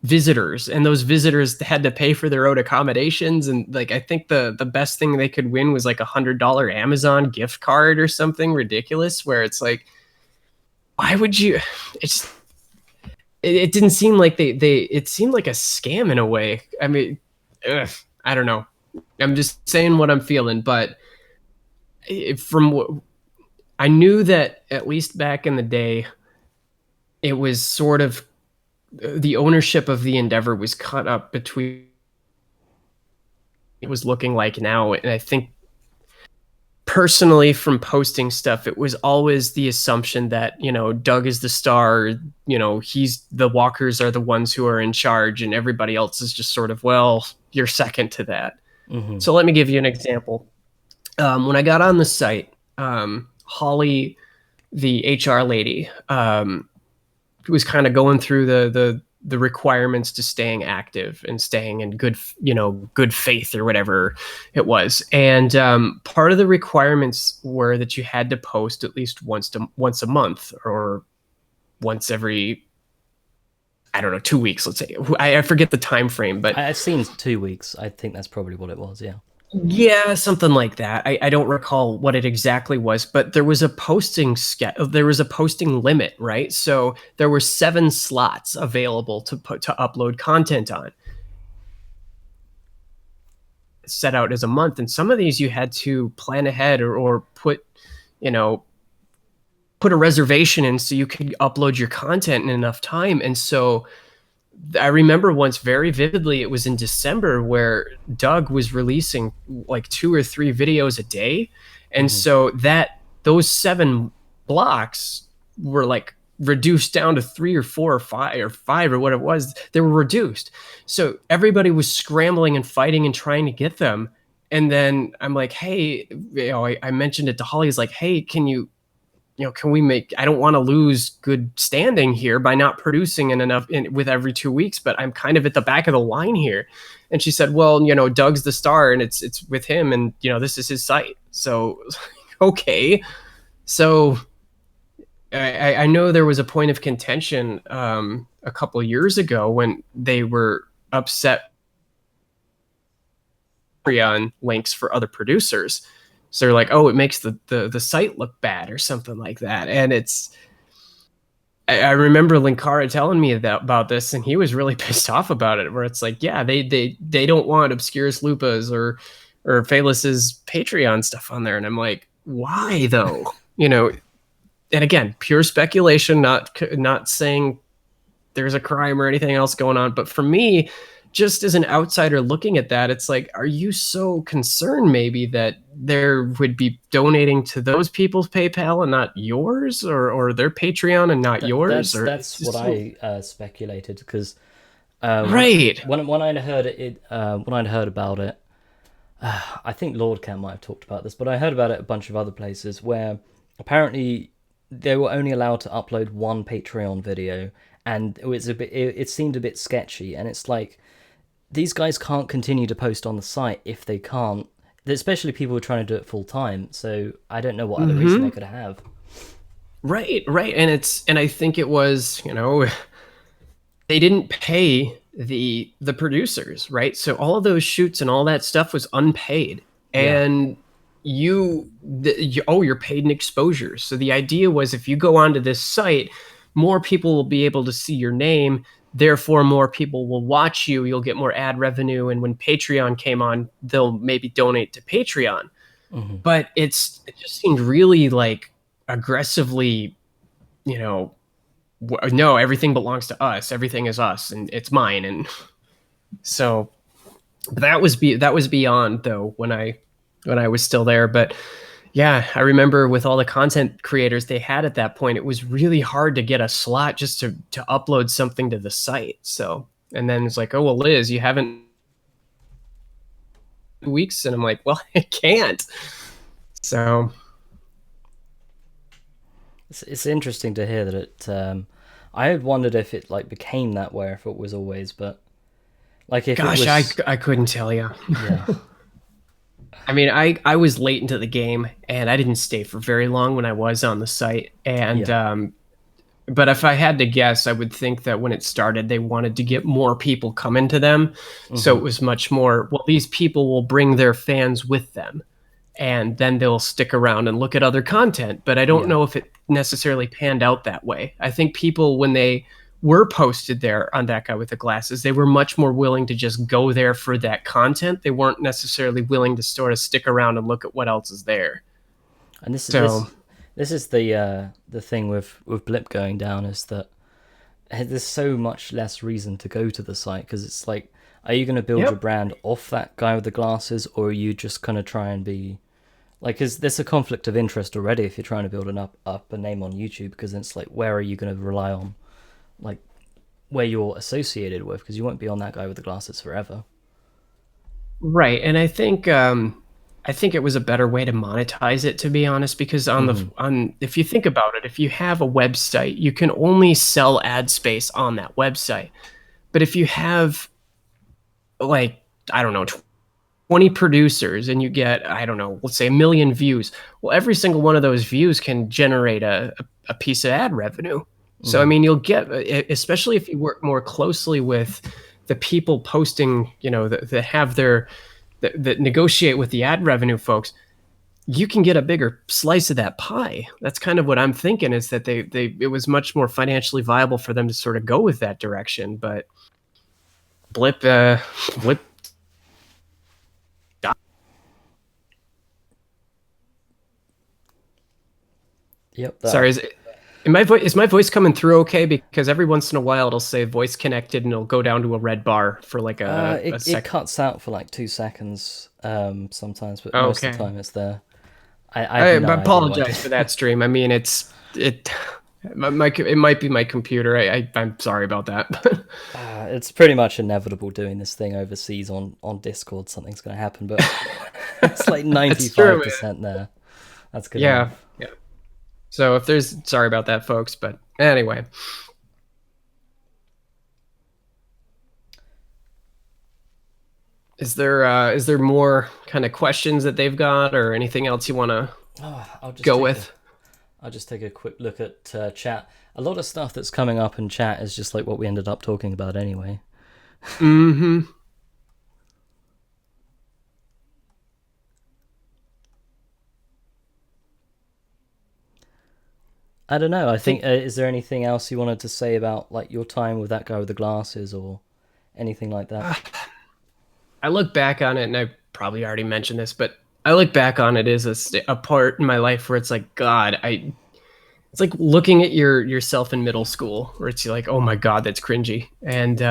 [SPEAKER 2] visitors, and those visitors had to pay for their own accommodations. And like I think the best thing they could win was like $100 Amazon gift card or something ridiculous. Where it's like, why would you? It's it didn't seem like they it seemed like a scam in a way. I mean, ugh, I don't know. I'm just saying what I'm feeling, but from what I knew that at least back in the day, it was sort of the ownership of the endeavor was cut up between it was looking like now. And I think personally from posting stuff, it was always the assumption that, Doug is the star, he's the walkers are the ones who are in charge, and everybody else is just sort of, well, you're second to that.
[SPEAKER 1] Hmm.
[SPEAKER 2] So let me give you an example. When I got on the site, Holly, the HR lady, was kind of going through the requirements to staying active and staying in good faith or whatever it was. And part of the requirements were that you had to post at least once a month, or once every, I don't know, 2 weeks, let's say. I forget the time frame, but
[SPEAKER 1] I've seen 2 weeks. I think that's probably what it was. Yeah.
[SPEAKER 2] yeah, something like that. I don't recall what it exactly was, but there was a there was a posting limit, right? So there were 7 slots available to upload content on, set out as a month. And some of these you had to plan ahead, or you know, put a reservation in so you could upload your content in enough time. And so I remember once very vividly, it was in December, where Doug was releasing like 2 or 3 videos a day. And
[SPEAKER 1] Hmm.
[SPEAKER 2] so those 7 blocks were like reduced down to 3 or 4 or 5 or what it was. They were reduced. So everybody was scrambling and fighting and trying to get them. And then I'm like, hey, I mentioned it to Holly. He's like, hey, can we I don't want to lose good standing here by not producing with every 2 weeks, but I'm kind of at the back of the line here. And she said, well, Doug's the star, and it's with him, and this is his site. So, okay. So I know there was a point of contention a couple of years ago when they were upset on links for other producers. So they're like, oh, it makes the site look bad or something like that. And I remember Linkara telling me about this, and he was really pissed off about it. Where it's like, yeah, they don't want Obscurus Lupa's or Phaelus's Patreon stuff on there, and I'm like, why though? And again, pure speculation, not saying there's a crime or anything else going on, but for me, just as an outsider looking at that, it's like, are you so concerned maybe that there would be donating to those people's PayPal and not yours, or their Patreon and not yours? Or it's
[SPEAKER 1] That's what
[SPEAKER 2] just so
[SPEAKER 1] I speculated, because
[SPEAKER 2] right.
[SPEAKER 1] when I'd heard when I'd heard about it, I think Lord Cam might have talked about this, but I heard about it a bunch of other places where apparently they were only allowed to upload one Patreon video, and it seemed a bit sketchy, and it's like these guys can't continue to post on the site if they can't. Especially people who are trying to do it full time. So I don't know what other reason they could have.
[SPEAKER 2] Right, right. And I think it was, they didn't pay the producers, right? So all of those shoots and all that stuff was unpaid. And you're paid in exposure. So the idea was if you go onto this site, more people will be able to see your name, therefore more people will watch you, you'll get more ad revenue, and when Patreon came on, they'll maybe donate to Patreon. But it just seemed really like aggressively, no, everything belongs to us, everything is us and it's mine. And so that was beyond, though, when I was still there. But yeah, I remember with all the content creators they had at that point, it was really hard to get a slot just to upload something to the site. So, and then it's like, oh, well, Liz, you haven't weeks. And I'm like, well, I can't. So
[SPEAKER 1] it's interesting to hear that it, I had wondered if it like became that way, if it was always, but like if
[SPEAKER 2] gosh,
[SPEAKER 1] it was,
[SPEAKER 2] I couldn't tell you.
[SPEAKER 1] yeah.
[SPEAKER 2] I mean, I was late into the game and I didn't stay for very long when I was on the site. And but if I had to guess, I would think that when it started, they wanted to get more people coming to them. So it was much more, well, these people will bring their fans with them and then they'll stick around and look at other content. But I don't know if it necessarily panned out that way. I think people, when they were posted there on That Guy with the Glasses, they were much more willing to just go there for that content. They weren't necessarily willing to sort of stick around and look at what else is there.
[SPEAKER 1] And this is the thing with Blip going down, is that there's so much less reason to go to the site, because it's like, are you going to build your brand off that guy with the glasses, or are you just going to try and be like, is there's a conflict of interest already if you're trying to build up a name on YouTube, because it's like, where are you going to rely on like where you're associated with, because you won't be on That Guy with the Glasses forever.
[SPEAKER 2] Right. And I think it was a better way to monetize it, to be honest, because on if you think about it, if you have a website, you can only sell ad space on that website. But if you have, like, I don't know, 20 producers and you get, I don't know, let's say 1 million views, well, every single one of those views can generate a piece of ad revenue. So, I mean, you'll get, especially if you work more closely with the people posting, that have that negotiate with the ad revenue folks, you can get a bigger slice of that pie. That's kind of what I'm thinking, is that it was much more financially viable for them to sort of go with that direction. But Blip.
[SPEAKER 1] Yep.
[SPEAKER 2] Sorry, is my voice coming through okay? Because every once in a while it'll say voice connected and it'll go down to a red bar for like a second.
[SPEAKER 1] It cuts out for like 2 seconds sometimes, but most of the time it's there. I
[SPEAKER 2] apologize for that stream. I mean, it might be my computer. I'm sorry about that.
[SPEAKER 1] It's pretty much inevitable doing this thing overseas on Discord. Something's going to happen, but it's like 95% there. That's good.
[SPEAKER 2] Yeah.
[SPEAKER 1] Enough.
[SPEAKER 2] Yeah. So sorry about that, folks. But anyway. Is there more kind of questions that they've got, or anything else you want to go with?
[SPEAKER 1] I'll just take a quick look at chat. A lot of stuff that's coming up in chat is just like what we ended up talking about anyway.
[SPEAKER 2] Mm-hmm.
[SPEAKER 1] I don't know. I think is there anything else you wanted to say about like your time with that guy with the glasses or anything like that?
[SPEAKER 2] I look back on it, and I probably already mentioned this, but I look back on it as a part in my life where it's like, God, it's like looking at yourself in middle school, where it's like, oh my God, that's cringy. And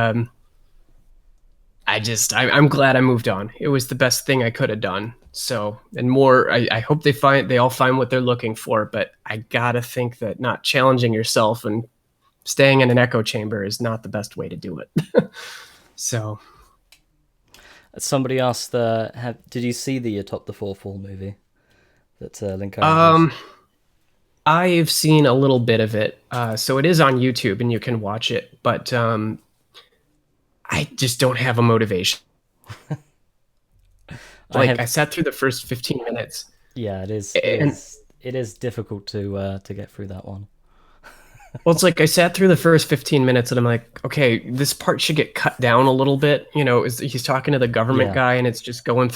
[SPEAKER 2] I'm glad I moved on. It was the best thing I could have done. So, and more, I hope they all find what they're looking for, but I gotta think that not challenging yourself and staying in an echo chamber is not the best way to do it. So.
[SPEAKER 1] Somebody asked, did you see the Atop the Four Fall movie that Linkara does?
[SPEAKER 2] I've seen a little bit of it. So it is on YouTube and you can watch it, but I just don't have a motivation.
[SPEAKER 1] I
[SPEAKER 2] Like
[SPEAKER 1] have.
[SPEAKER 2] I sat through the first 15 minutes
[SPEAKER 1] Yeah, it is. It
[SPEAKER 2] and
[SPEAKER 1] is. It is difficult to get through that one.
[SPEAKER 2] well, it's like I sat through the first 15 minutes and I'm like, okay, this part should get cut down a little bit. He's talking to the government
[SPEAKER 1] Yeah.
[SPEAKER 2] guy and it's just going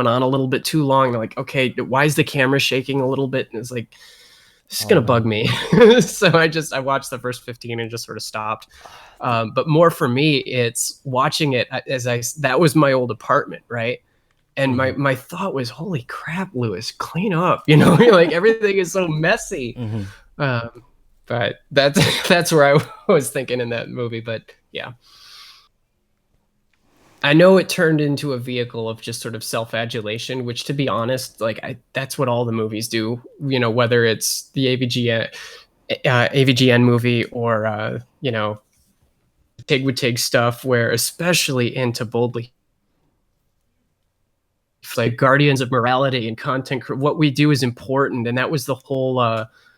[SPEAKER 2] on a little bit too long. They're like, okay, why is the camera shaking a little bit? And it's like, this is
[SPEAKER 1] Oh
[SPEAKER 2] gonna bug
[SPEAKER 1] no.
[SPEAKER 2] me. So I watched the first 15 and just sort of stopped. But more for me, it's watching it that was my old apartment, right? And my
[SPEAKER 1] Hmm.
[SPEAKER 2] my thought was, holy crap, Lewis, clean up. Like everything is so messy.
[SPEAKER 1] Hmm.
[SPEAKER 2] Um, but that's where I was thinking in that movie. But yeah, I know it turned into a vehicle of just sort of self-adulation, which, to be honest, that's what all the movies do. Whether it's the AVGN movie or Tig with Tig stuff, where especially into Boldly, like guardians of morality and content, what we do is important, and that was the whole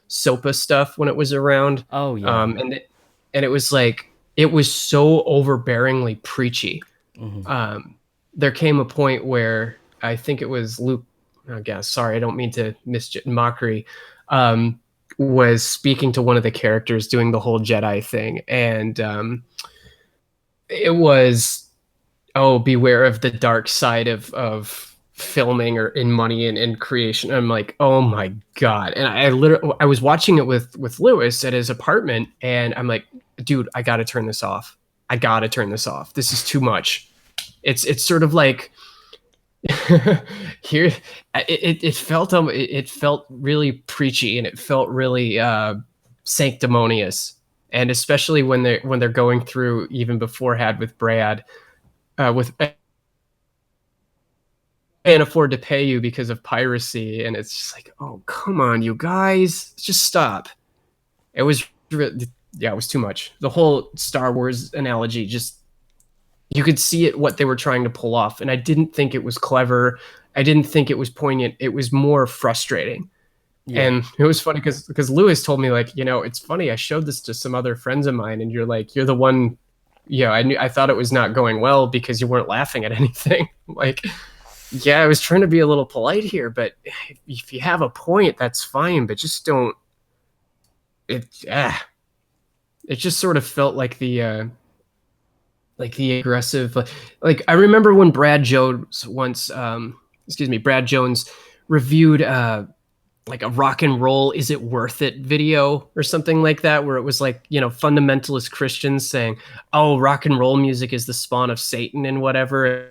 [SPEAKER 2] SOPA stuff when it was around.
[SPEAKER 1] Oh yeah.
[SPEAKER 2] And it was like it was so overbearingly preachy.
[SPEAKER 1] Hmm.
[SPEAKER 2] There came a point where I think it was Luke. I guess, sorry, I don't mean to mockery. Was speaking to one of the characters doing the whole Jedi thing, and it was, oh, beware of the dark side of filming or in money and creation. I'm like, oh my god. And I was watching it with Lewis at his apartment, and I'm like, dude, I gotta turn this off. I gotta turn this off. This is too much. It's sort of like here it felt really preachy, and it felt really sanctimonious. And especially when they're going through, even beforehand with Brad, with can't afford to pay you because of piracy, and it's just like, oh, come on, you guys, just stop. It was, yeah, it was too much. The whole Star Wars analogy, just, you could see it, what they were trying to pull off, and I didn't think it was clever. I didn't think it was poignant. It was more frustrating.
[SPEAKER 1] Yeah.
[SPEAKER 2] And it was funny because Lewis told me, like, it's funny, I showed this to some other friends of mine, and you're like, you're the one. I thought it was not going well because you weren't laughing at anything. Like, yeah, I was trying to be a little polite here, but if you have a point, that's fine, but just don't. It just sort of felt like the aggressive, like I remember when Brad Jones once, Brad Jones reviewed like a rock and roll "Is It Worth It" video or something like that, where it was like, fundamentalist Christians saying, oh, rock and roll music is the spawn of Satan and whatever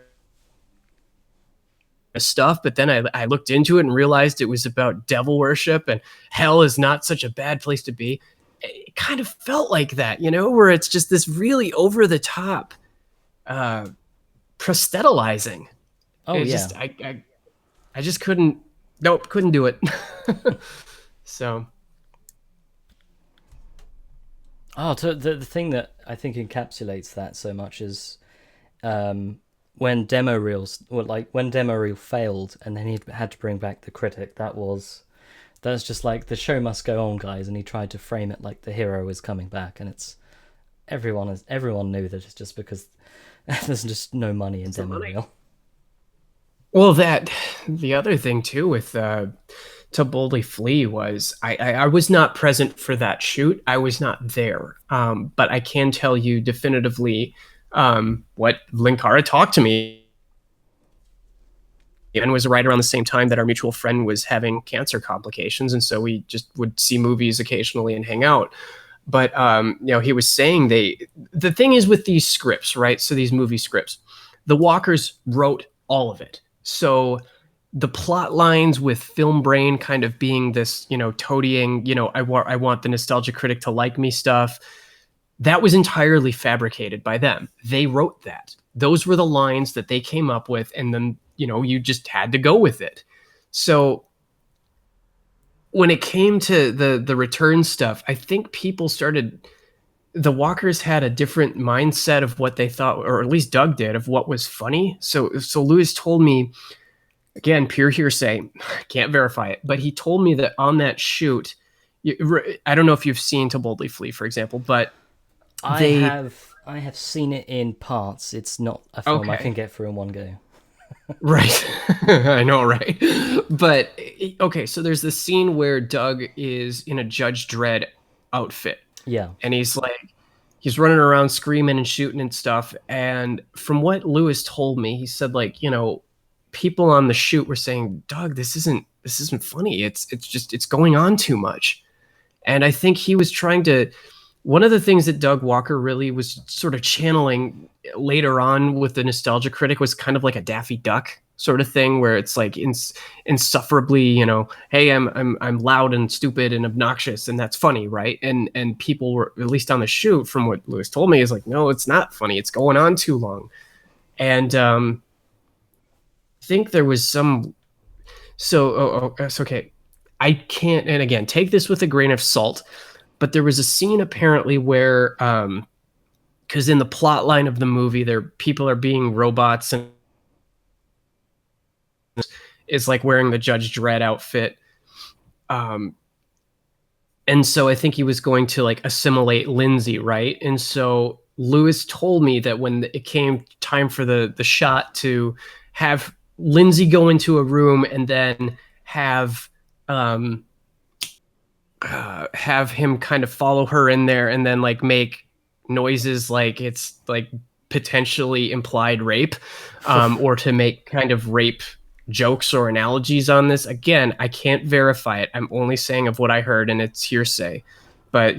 [SPEAKER 2] stuff. But then I looked into it and realized it was about devil worship, and hell is not such a bad place to be. It kind of felt like that, where it's just this really over the top proselytizing.
[SPEAKER 1] Oh
[SPEAKER 2] It
[SPEAKER 1] yeah.
[SPEAKER 2] just I just couldn't do it. So
[SPEAKER 1] Oh, the thing that I think encapsulates that so much is um, when demo reels, well, like when demo reel failed, and then he had to bring back the critic. That's just like the show must go on, guys, and he tried to frame it like the hero is coming back, and it's everyone knew that it's just because there's just no money in demo
[SPEAKER 2] money.
[SPEAKER 1] reel.
[SPEAKER 2] Well, the other thing too with To Boldly Flee was I was not present for that shoot. I was not there. But I can tell you definitively what Linkara talked to me, and was right around the same time that our mutual friend was having cancer complications, and so we just would see movies occasionally and hang out. But he was saying the thing is with these scripts, right? So these movie scripts, the Walkers wrote all of it. So the plot lines with Film Brain kind of being this, toadying, I want the nostalgia critic to like me stuff, that was entirely fabricated by them. They wrote that. Those were the lines that they came up with, and then, you just had to go with it. So when it came to the return stuff, I think the Walkers had a different mindset of what they thought, or at least Doug did, of what was funny. So Lewis told me, again, pure hearsay, can't verify it, but he told me that on that shoot, I don't know if you've seen To Boldly Flee, for example, but
[SPEAKER 1] I
[SPEAKER 2] they
[SPEAKER 1] have I have seen it in parts. It's not a film I
[SPEAKER 2] Okay.
[SPEAKER 1] can get through in one go.
[SPEAKER 2] Right. I know, right? But okay, so there's this scene where Doug is in a Judge Dredd outfit,
[SPEAKER 1] Yeah.
[SPEAKER 2] and he's running around screaming and shooting and stuff. And from what Lewis told me, he said, like, people on the shoot were saying, Doug, this isn't funny. It's just it's going on too much. And I think he was trying to, one of the things that Doug Walker really was sort of channeling later on with the Nostalgia Critic was kind of like a Daffy Duck sort of thing, where it's like insufferably, hey, I'm loud and stupid and obnoxious, and that's funny, right? And people were, at least on the shoot, from what Lewis told me, is like, no, it's not funny. It's going on too long. And I think there was some. So, that's okay. I can't, and again, take this with a grain of salt, but there was a scene apparently where, because in the plot line of the movie, people are being robots and is like wearing the Judge Dredd outfit. Um, and so I think he was going to like assimilate Lindsay, right? And so Lewis told me that when it came time for the shot to have Lindsay go into a room and then um, have him kind of follow her in there and then like make noises like it's like potentially implied rape, or to make kind of rape jokes or analogies on this. Again, I can't verify it. I'm only saying of what I heard, and it's hearsay. But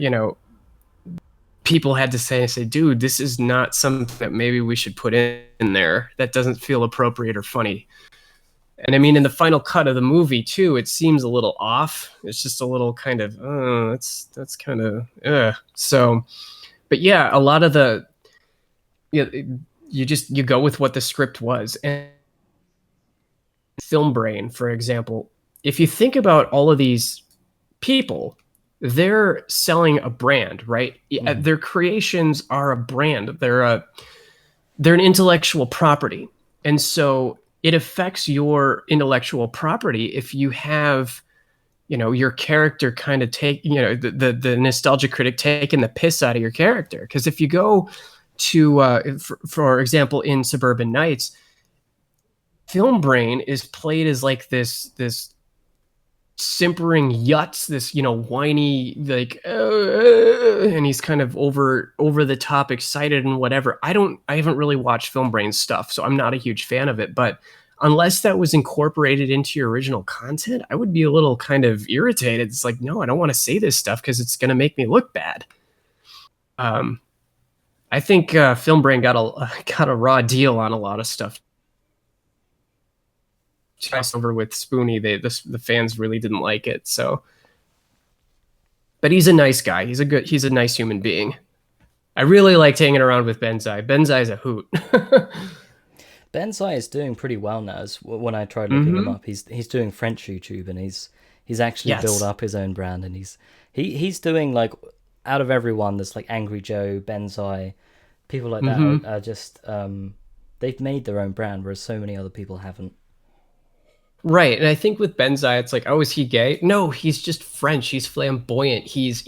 [SPEAKER 2] people had to say, dude, this is not something that maybe we should put in there. That doesn't feel appropriate or funny. And I mean, in the final cut of the movie too, it seems a little off. It's just a little kind of, that's kind of, so. But yeah, a lot of the, you go with what the script was. And Film Brain, for example, if you think about all of these people, they're selling a brand, right? Mm. Their creations are a brand. They're an intellectual property. And so it affects your intellectual property if you have, your character kind of take, the Nostalgia Critic taking the piss out of your character. Because if you go to, for example, in Suburban Knights, Film Brain is played as like this simpering yutz, this whiny, like, and he's kind of over the top excited and whatever. I haven't really watched Film Brain's stuff, so I'm not a huge fan of it, but unless that was incorporated into your original content, I would be a little kind of irritated. It's like, no, I don't want to say this stuff because it's going to make me look bad. I think Film Brain got a raw deal on a lot of stuff. Over with Spoonie, the fans really didn't like it. So, but he's a nice guy. He's a nice human being. I really liked hanging around with Benzai. Benzai's a hoot.
[SPEAKER 1] Benzai is doing pretty well now. As when I tried looking him up, he's doing French YouTube, and he's actually built up his own brand, and he's doing, like, out of everyone, there's like Angry Joe, Benzai, people like that are just they've made their own brand, whereas so many other people haven't.
[SPEAKER 2] Right, and I think with Benzai, it's like, oh, is he gay? No, he's just French. He's flamboyant. He's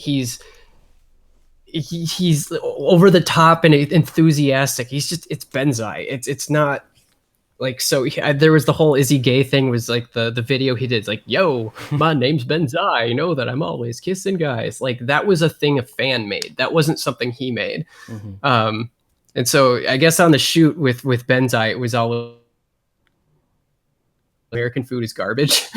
[SPEAKER 2] over the top and enthusiastic. It's Benzai. It's not like, so there was the whole is he gay thing, was like the video he did, like, yo, my name's Benzai. You know that I'm always kissing guys. Like, that was a thing a fan made. That wasn't something he made. And so I guess on the shoot with Benzai, it was all American food is garbage,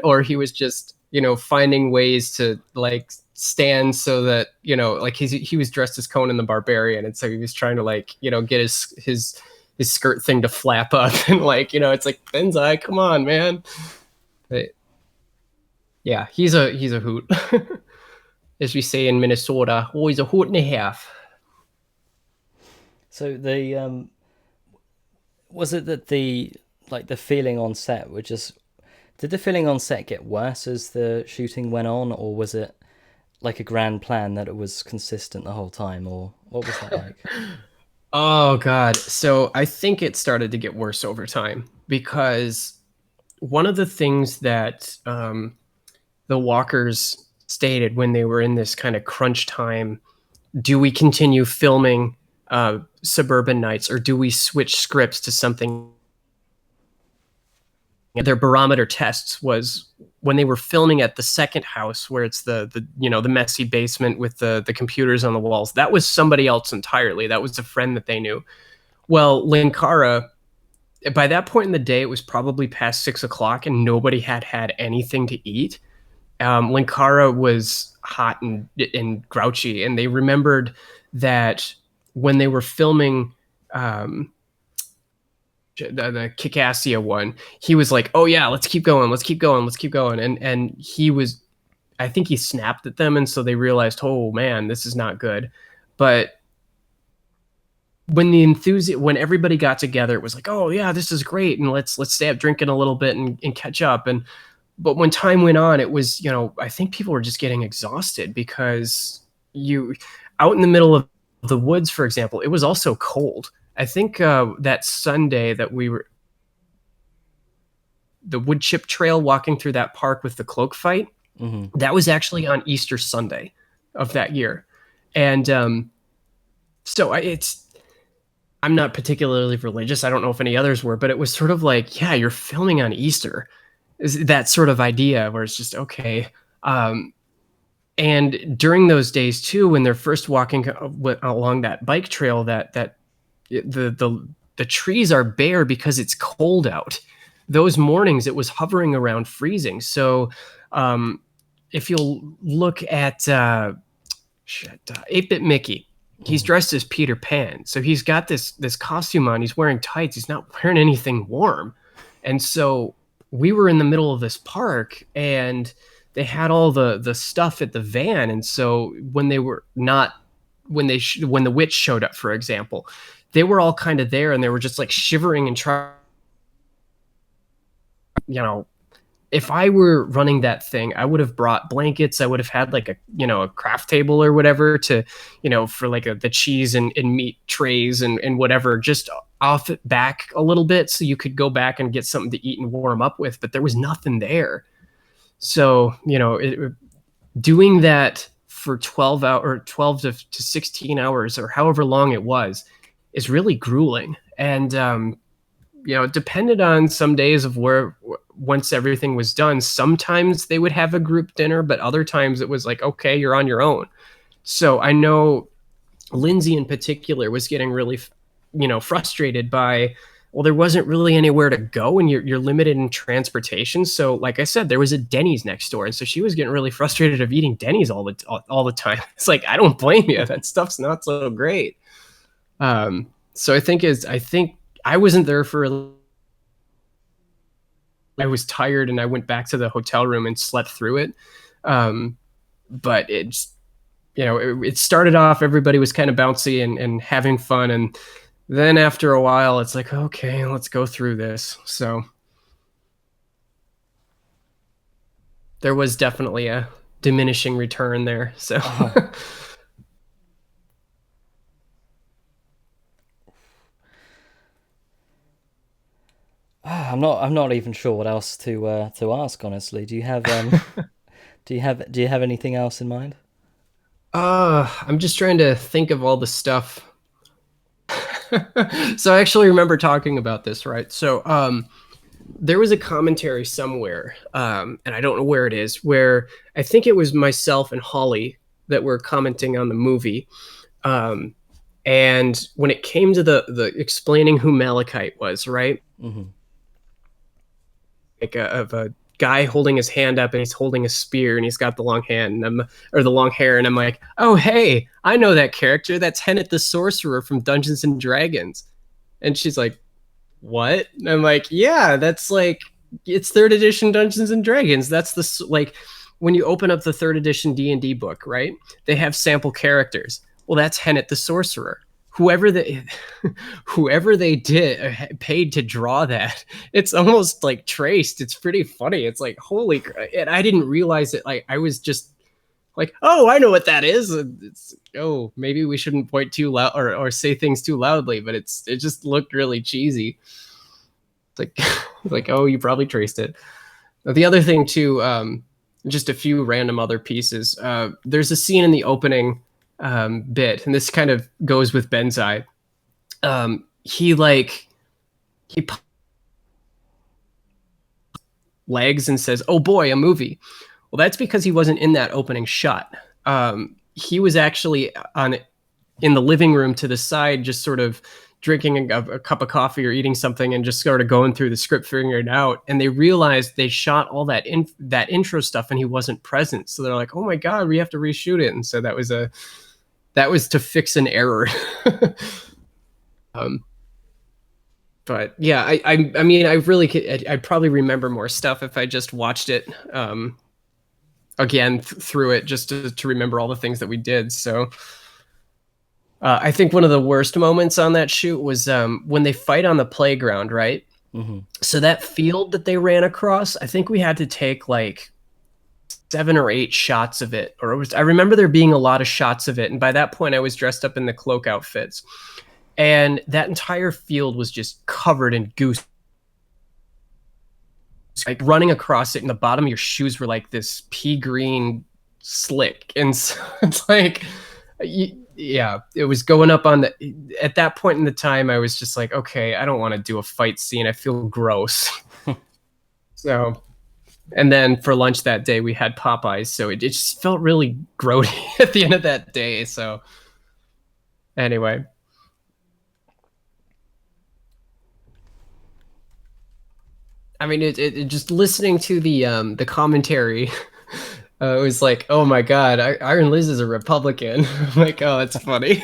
[SPEAKER 2] or he was just finding ways to like stand so that like he was dressed as Conan the Barbarian, and so he was trying to like get his skirt thing to flap up, and like it's like, Benzai, come on, man. But yeah, he's a hoot. As we say in Minnesota, he's a hoot and a half.
[SPEAKER 1] So the was it that the feeling on set did the feeling on set get worse as the shooting went on, or was it like a grand plan that it was consistent the whole time, or what was that like?
[SPEAKER 2] Oh God. So I think it started to get worse over time, because one of the things that the Walkers stated when they were in this kind of crunch time, do we continue filming Suburban Knights, or do we switch scripts to something? Their barometer tests was when they were filming at the second house, where it's the messy basement with the computers on the walls. That was somebody else entirely. That was a friend that they knew. Well, Linkara, by that point in the day, it was probably past 6 o'clock, and nobody had anything to eat. Linkara was hot and grouchy, and they remembered that when they were filming the Kikassia one, he was like, "Oh yeah, let's keep going, let's keep going, let's keep going," and he was, I think he snapped at them, and so they realized, "Oh man, this is not good." But when everybody got together, it was like, "Oh yeah, this is great, and let's stay up drinking a little bit and catch up." But when time went on, it was, I think people were just getting exhausted, because you out in the middle of the woods, for example, it was also cold. I think that Sunday that we were the wood chip trail, walking through that park with the cloak fight, that was actually on Easter Sunday of that year. And so I'm not particularly religious. I don't know if any others were, but it was sort of like, yeah, you're filming on Easter. Is that sort of idea where it's just okay. And during those days too, when they're first walking along that bike trail, that the trees are bare because it's cold out. Those mornings it was hovering around freezing. So if you'll look at 8-Bit Mickey, he's dressed as Peter Pan. So he's got this costume on. He's wearing tights. He's not wearing anything warm. And so we were in the middle of this park, and they had all the stuff at the van. And so when they were not, when the witch showed up, for example, they were all kind of there, and they were just like shivering and trying, if I were running that thing, I would have brought blankets. I would have had like a craft table or whatever to, for like the cheese and meat trays and whatever, just off it back a little bit, so you could go back and get something to eat and warm up with. But there was nothing there. So, doing that for 12 to 16 hours or however long it was is really grueling. And, it depended on some days of where, once everything was done, sometimes they would have a group dinner, but other times it was like, okay, you're on your own. So I know Lindsay in particular was getting really, frustrated by, well, there wasn't really anywhere to go, and you're limited in transportation. So like I said, there was a Denny's next door. And so she was getting really frustrated of eating Denny's all the time. It's like, I don't blame you. That stuff's not so great. So I think I wasn't there I was tired, and I went back to the hotel room and slept through it. But it's, it started off, everybody was kind of bouncy and having fun. And then after a while, it's like, okay, let's go through this. So there was definitely a diminishing return there. So
[SPEAKER 1] I'm not even sure what else to ask, honestly. Do you have do you have anything else in mind?
[SPEAKER 2] I'm just trying to think of all the stuff. So I actually remember talking about this, right? So there was a commentary somewhere, and I don't know where it is, where I think it was myself and Holly that were commenting on the movie. And when it came to the explaining who Malachite was, right? Like of a guy holding his hand up, and he's holding a spear, and he's got the long hand, or the long hair, and I'm like, oh hey, I know that character. That's Hennet the Sorcerer from Dungeons and Dragons. And she's like, what? And I'm like, yeah, that's like, it's 3rd edition Dungeons and Dragons. That's like when you open up the 3rd edition D&D book, right? They have sample characters. Well, that's Hennet the Sorcerer. Whoever they paid to draw that, it's almost like traced. It's pretty funny. It's like, holy, and I didn't realize it. Like, I was just like, oh, I know what that is. It's, oh, maybe we shouldn't point too loud or say things too loudly, but it just looked really cheesy. It's like, like, oh, you probably traced it. The other thing too, just a few random other pieces. There's a scene in the opening bit, and this kind of goes with Benzai. He legs and says, "Oh boy, a movie." Well, that's because he wasn't in that opening shot. He was actually in the living room to the side, just sort of drinking a cup of coffee or eating something, and just sort of going through the script, figuring it out. And they realized they shot all that intro stuff, and he wasn't present. So they're like, "Oh my god, we have to reshoot it." And so that was to fix an error. But yeah, I mean, I'd probably remember more stuff if I just watched it again through it, just to remember all the things that we did. So I think one of the worst moments on that shoot was when they fight on the playground, right?
[SPEAKER 1] Mm-hmm.
[SPEAKER 2] So that field that they ran across, I think we had to take like 7 or 8 shots of it, I remember there being a lot of shots of it. And by that point I was dressed up in the cloak outfits, and that entire field was just covered in goose, like running across it, and the bottom of your shoes were like this pea green slick. And so it's like, yeah, it was going up on at that point in the time, I was just like, okay, I don't want to do a fight scene. I feel gross. So, and then for lunch that day, we had Popeyes. So it just felt really grody at the end of that day. So anyway. I mean, it just listening to the commentary, it was like, oh my god, IronLiz is a Republican. I'm like, oh, that's funny.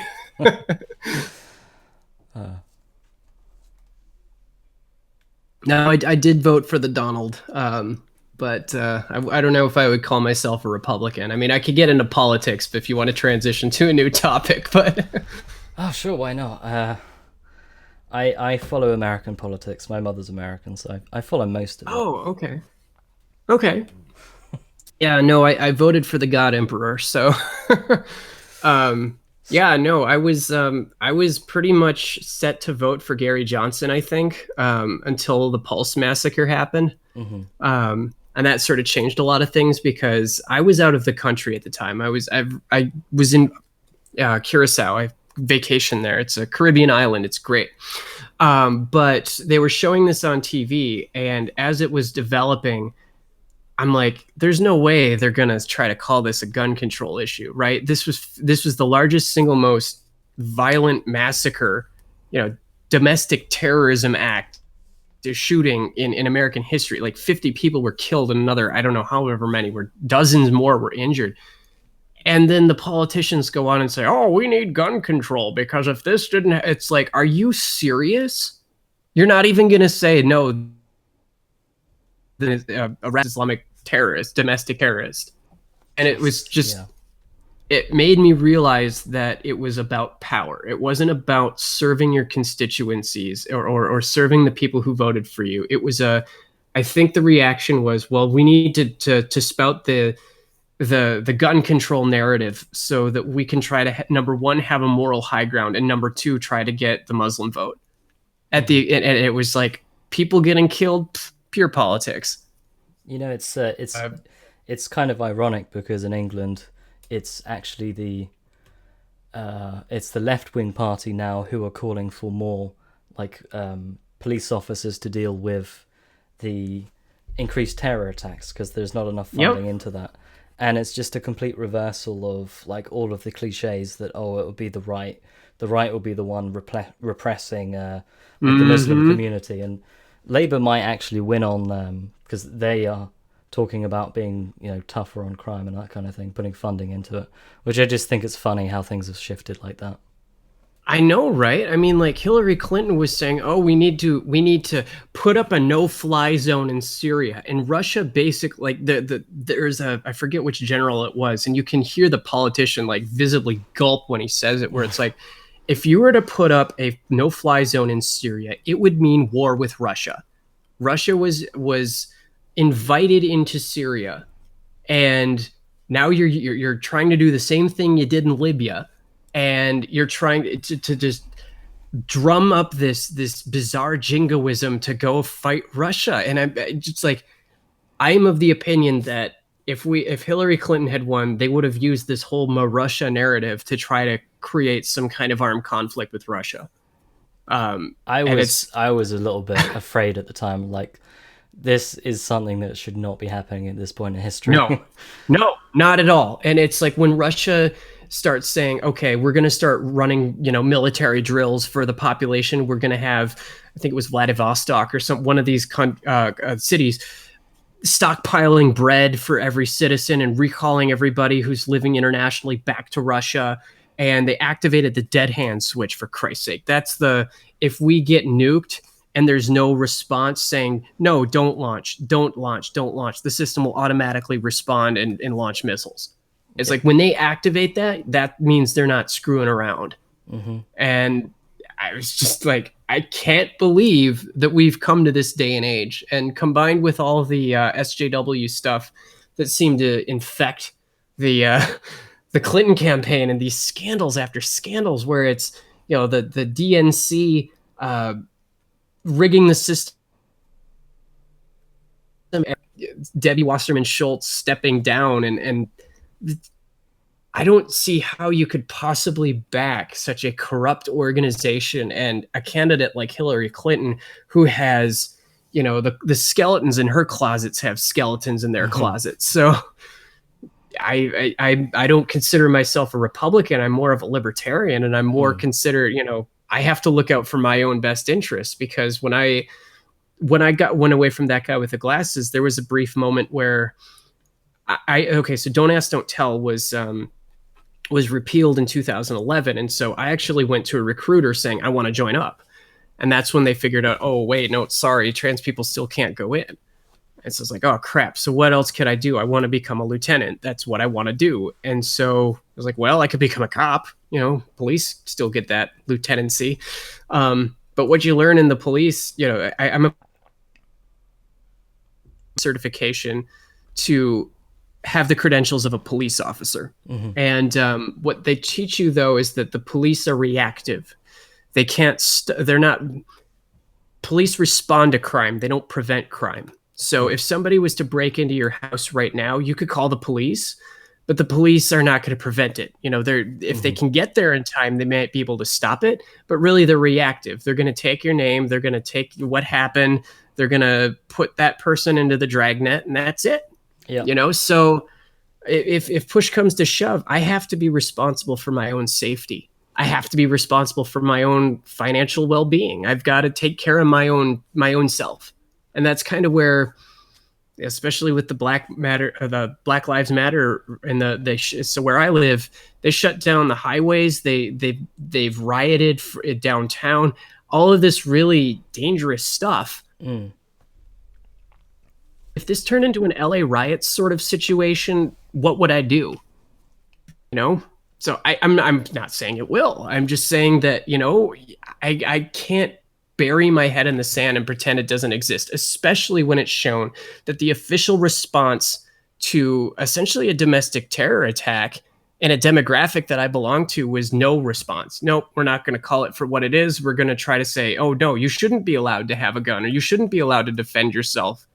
[SPEAKER 2] No, I did vote for the Donald, but I don't know if I would call myself a Republican. I mean, I could get into politics if you want to transition to a new topic, but
[SPEAKER 1] Oh, sure, why not? I follow American politics. My mother's American, so I follow most of it.
[SPEAKER 2] oh, okay, okay. Yeah, no, I voted for the God Emperor, so yeah, no, I was pretty much set to vote for Gary Johnson, I think, until the Pulse massacre happened.
[SPEAKER 1] Mm-hmm.
[SPEAKER 2] And that sort of changed a lot of things because I was out of the country at the time. I was in Curacao. I vacation there. It's a Caribbean island. It's great. But they were showing this on TV, and as it was developing, I'm like, there's no way they're gonna try to call this a gun control issue, right? This was the largest, single most violent massacre, domestic terrorism act, shooting in American history. Like 50 people were killed, and another, I don't know, however many, were dozens more were injured. And then the politicians go on and say, "Oh, we need gun control because if this didn't," it's like, are you serious? You're not even gonna say no. A Islamic terrorist, domestic terrorist. And it was just, it made me realize that it was about power. It wasn't about serving your constituencies or serving the people who voted for you. It was I think the reaction was, well, we need to spout the gun control narrative so that we can try to, number one, have a moral high ground, and number two, try to get the Muslim vote. And it was like, people getting killed, pure politics.
[SPEAKER 1] It's kind of ironic because in England, it's actually the left-wing party now who are calling for more police officers to deal with the increased terror attacks because there's not enough funding into that. And it's just a complete reversal of like all of the cliches that, oh, it would be the right will be the one repressing the Muslim community, and Labour might actually win on because they are talking about being tougher on crime and that kind of thing, putting funding into it, which I just think it's funny how things have shifted like that.
[SPEAKER 2] I know, right? I mean, like Hillary Clinton was saying, "Oh, we need to put up a no-fly zone in Syria." And Russia, basically, like there's I forget which general it was, and you can hear the politician like visibly gulp when he says it, where it's like, if you were to put up a no-fly zone in Syria, it would mean war with Russia. Russia was invited into Syria, and now you're trying to do the same thing you did in Libya. And you're trying to just drum up this bizarre jingoism to go fight Russia. And I'm just like, I'm of the opinion that if Hillary Clinton had won, they would have used this whole Russia narrative to try to create some kind of armed conflict with Russia.
[SPEAKER 1] I was a little bit afraid at the time, like this is something that should not be happening at this point in history.
[SPEAKER 2] No, not at all. And it's like when Russia starts saying, okay, we're going to start running, military drills for the population. We're going to have, I think it was Vladivostok or one of these cities, stockpiling bread for every citizen and recalling everybody who's living internationally back to Russia. And they activated the dead hand switch, for Christ's sake. That's if we get nuked and there's no response saying, no, don't launch, the system will automatically respond and launch missiles. It's like when they activate that means they're not screwing around.
[SPEAKER 1] Mm-hmm.
[SPEAKER 2] And I was just like, I can't believe that we've come to this day and age. And combined with all of the SJW stuff that seemed to infect the Clinton campaign and these scandals after scandals where it's, the DNC rigging the system, Debbie Wasserman Schultz stepping down, and I don't see how you could possibly back such a corrupt organization and a candidate like Hillary Clinton, who has, the skeletons in her closets have skeletons in their closets. So I don't consider myself a Republican. I'm more of a libertarian, and I'm more considered, I have to look out for my own best interests, because when I went away from that guy with the glasses, there was a brief moment where so Don't Ask, Don't Tell was repealed in 2011. And so I actually went to a recruiter saying, I want to join up. And that's when they figured out, oh, wait, no, sorry, trans people still can't go in. And so it's like, oh, crap. So what else could I do? I want to become a lieutenant. That's what I want to do. And so I was like, well, I could become a cop. Police still get that lieutenancy. But what you learn in the police, I'm a certification to have the credentials of a police officer.
[SPEAKER 1] Mm-hmm.
[SPEAKER 2] And what they teach you, though, is that the police are reactive. They can't, they're not, police respond to crime. They don't prevent crime. So if somebody was to break into your house right now, you could call the police, but the police are not going to prevent it. If they can get there in time, they might be able to stop it, but really they're reactive. They're going to take your name. They're going to take what happened. They're going to put that person into the dragnet, and that's it.
[SPEAKER 1] Yeah.
[SPEAKER 2] So if push comes to shove, I have to be responsible for my own safety. I have to be responsible for my own financial well-being. I've got to take care of my own self. And that's kind of where, especially with the Black Lives Matter and so where I live, they shut down the highways. They've rioted downtown, all of this really dangerous stuff. If this turned into an LA riots sort of situation, what would I do? So I'm not saying it will. I'm just saying that, I can't bury my head in the sand and pretend it doesn't exist, especially when it's shown that the official response to essentially a domestic terror attack in a demographic that I belong to was no response. Nope, we're not going to call it for what it is. We're going to try to say, oh, no, you shouldn't be allowed to have a gun, or you shouldn't be allowed to defend yourself.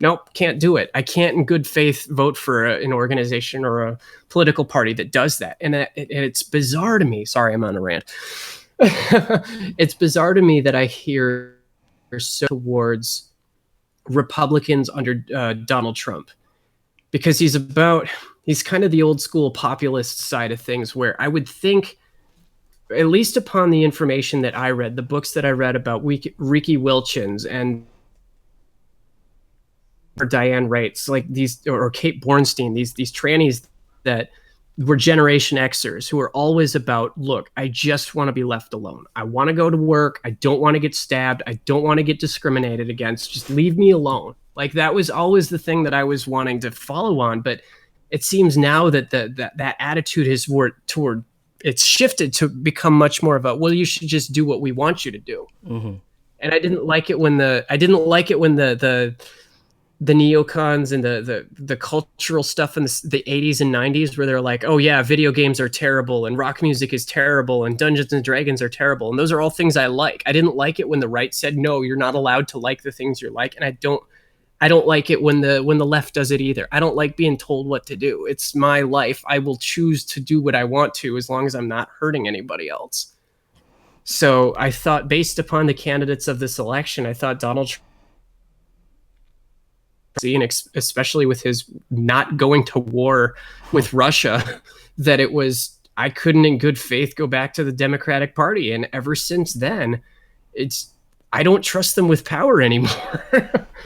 [SPEAKER 2] Nope, can't do it. I can't in good faith vote for an organization or a political party that does that. And it's bizarre to me. Sorry, I'm on a rant. It's bizarre to me that I hear so towards Republicans under Donald Trump, because he's kind of the old school populist side of things, where I would think, at least upon the information that I read, the books that I read about Riki Wilchins and or Diane Wrights, like these, or Kate Bornstein, these trannies that were Generation Xers who are always about, look, I just want to be left alone. I want to go to work. I don't want to get stabbed. I don't want to get discriminated against. Just leave me alone. Like, that was always the thing that I was wanting to follow on. But it seems now that that attitude has it's shifted to become much more about, well, you should just do what we want you to do.
[SPEAKER 1] Mm-hmm.
[SPEAKER 2] And I didn't like it when the neocons and the cultural stuff in the 80s and 90s, where they're like, oh yeah, video games are terrible and rock music is terrible and Dungeons and Dragons are terrible. And those are all things I like. I didn't like it when the right said, no, you're not allowed to like the things you like. And I don't like it when the left does it either. I don't like being told what to do. It's my life. I will choose to do what I want to as long as I'm not hurting anybody else. So I thought, based upon the candidates of this election, I thought Donald Trump, and especially with his not going to war with Russia, that it was, I couldn't in good faith go back to the Democratic Party. And ever since then, I don't trust them with power anymore.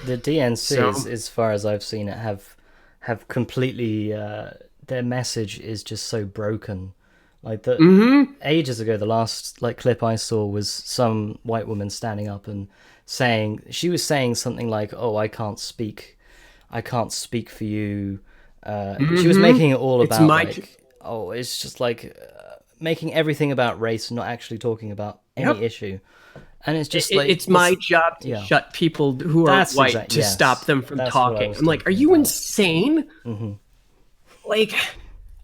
[SPEAKER 1] The DNC, as far as I've seen it, have completely their message is just so broken. Like ages ago, the last clip I saw was some white woman standing up and she was saying something like, "Oh, I can't speak for you." She was making it all about it's just making everything about race and not actually talking about any issue. And it's just
[SPEAKER 2] it's my job to shut people who are white to stop them from talking. I'm like, are you insane? Like,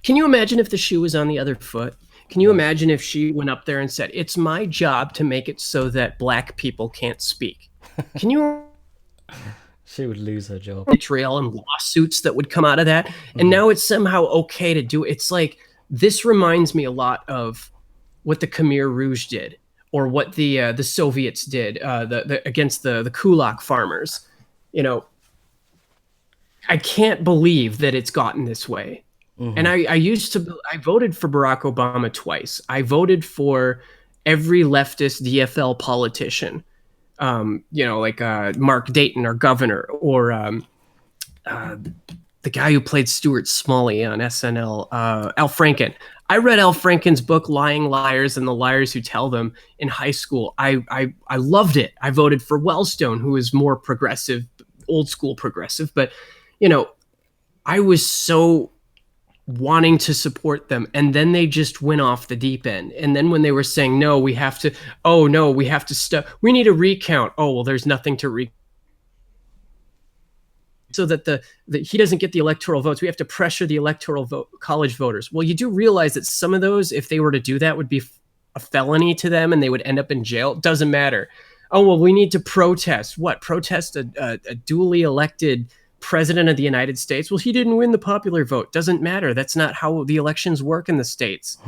[SPEAKER 2] can you imagine if the shoe was on the other foot? Can you imagine if she went up there and said, it's my job to make it so that black people can't speak? Can you?
[SPEAKER 1] She would lose her job.
[SPEAKER 2] Betrayal and lawsuits that would come out of that. And now it's somehow okay to do it. It's like, this reminds me a lot of what the Khmer Rouge did, or what the Soviets did against the kulak farmers. You know, I can't believe that it's gotten this way. And I voted for Barack Obama twice. I voted for every leftist DFL politician, Mark Dayton, our governor, or the guy who played Stuart Smalley on SNL, Al Franken. I read Al Franken's book, Lying Liars and the Liars Who Tell Them, in high school. I loved it. I voted for Wellstone, who is more progressive, old school progressive. But, I was so wanting to support them, and then they just went off the deep end. And then when they were saying, no, we have to stop, we need a recount. Oh, well, there's nothing to recount. So that he doesn't get the electoral votes. We have to pressure the electoral college voters. Well, you do realize that some of those, if they were to do that, would be a felony to them, and they would end up in jail. It doesn't matter. Oh, well, we need to protest. What? Protest a duly elected president of the United States? Well, he didn't win the popular vote. Doesn't matter. That's not how the elections work in the States.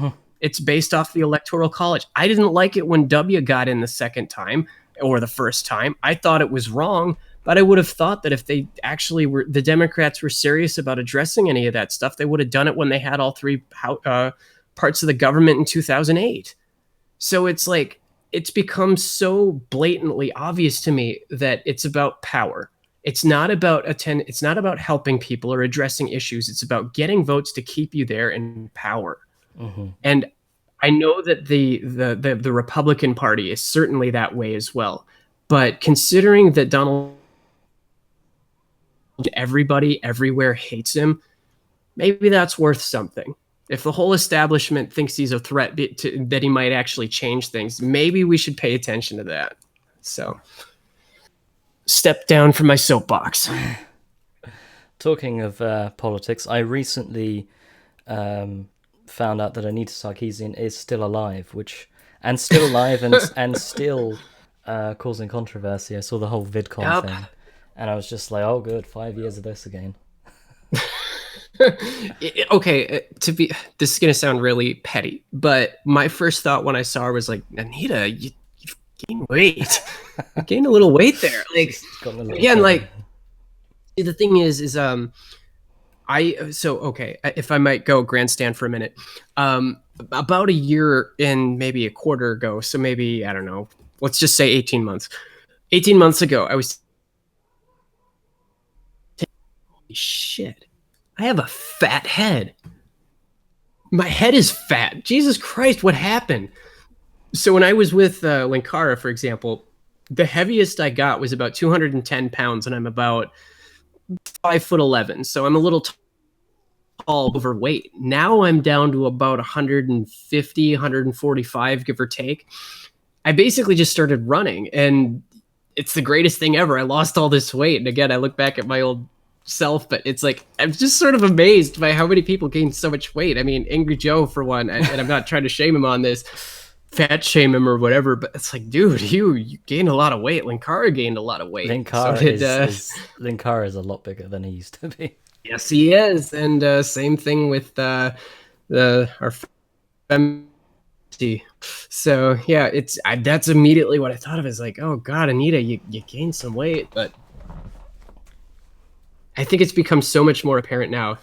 [SPEAKER 2] It's based off the electoral college. I didn't like it when W got in the second time or the first time. I thought it was wrong. But I would have thought that if they actually the Democrats were serious about addressing any of that stuff, they would have done it when they had all three parts of the government in 2008. So it's like, it's become so blatantly obvious to me that it's about power. It's not about it's not about helping people or addressing issues. It's about getting votes to keep you there in power. And I know that the Republican Party is certainly that way as well. But considering that everybody everywhere hates him, maybe that's worth something. If the whole establishment thinks he's a threat that he might actually change things, maybe we should pay attention to that. So, step down from my soapbox.
[SPEAKER 1] Talking of politics, I recently found out that Anita Sarkeesian is still alive, and still causing controversy. I saw the whole VidCon thing. And I was just like, oh, good, 5 years of this again.
[SPEAKER 2] Okay, this is going to sound really petty, but my first thought when I saw her was like, Anita, you've gained weight. You gained a little weight there. Like, again, the thing is if I might go grandstand for a minute, about a year and maybe a quarter ago, so maybe, I don't know, let's just say 18 months. 18 months ago, I was... Shit, I have a fat head. My head is fat. Jesus Christ, what happened? So when I was with Linkara, for example, the heaviest I got was about 210 pounds, and I'm about 5'11". So I'm a little tall, overweight. Now I'm down to about 150, 145, give or take. I basically just started running, and it's the greatest thing ever. I lost all this weight. And again, I look back at my old self, but it's like, I'm just sort of amazed by how many people gain so much weight. I mean, Angry Joe, for one, and I'm not trying to shame him on this, fat shame him or whatever, but it's like, dude, you gained a lot of weight. Linkara gained a lot of weight. So
[SPEAKER 1] Linkara
[SPEAKER 2] did
[SPEAKER 1] Linkara is a lot bigger than he used to be.
[SPEAKER 2] yes, he is. And same thing with our family. So yeah, that's immediately what I thought of, is like, oh god, Anita, you gained some weight. But I think it's become so much more apparent now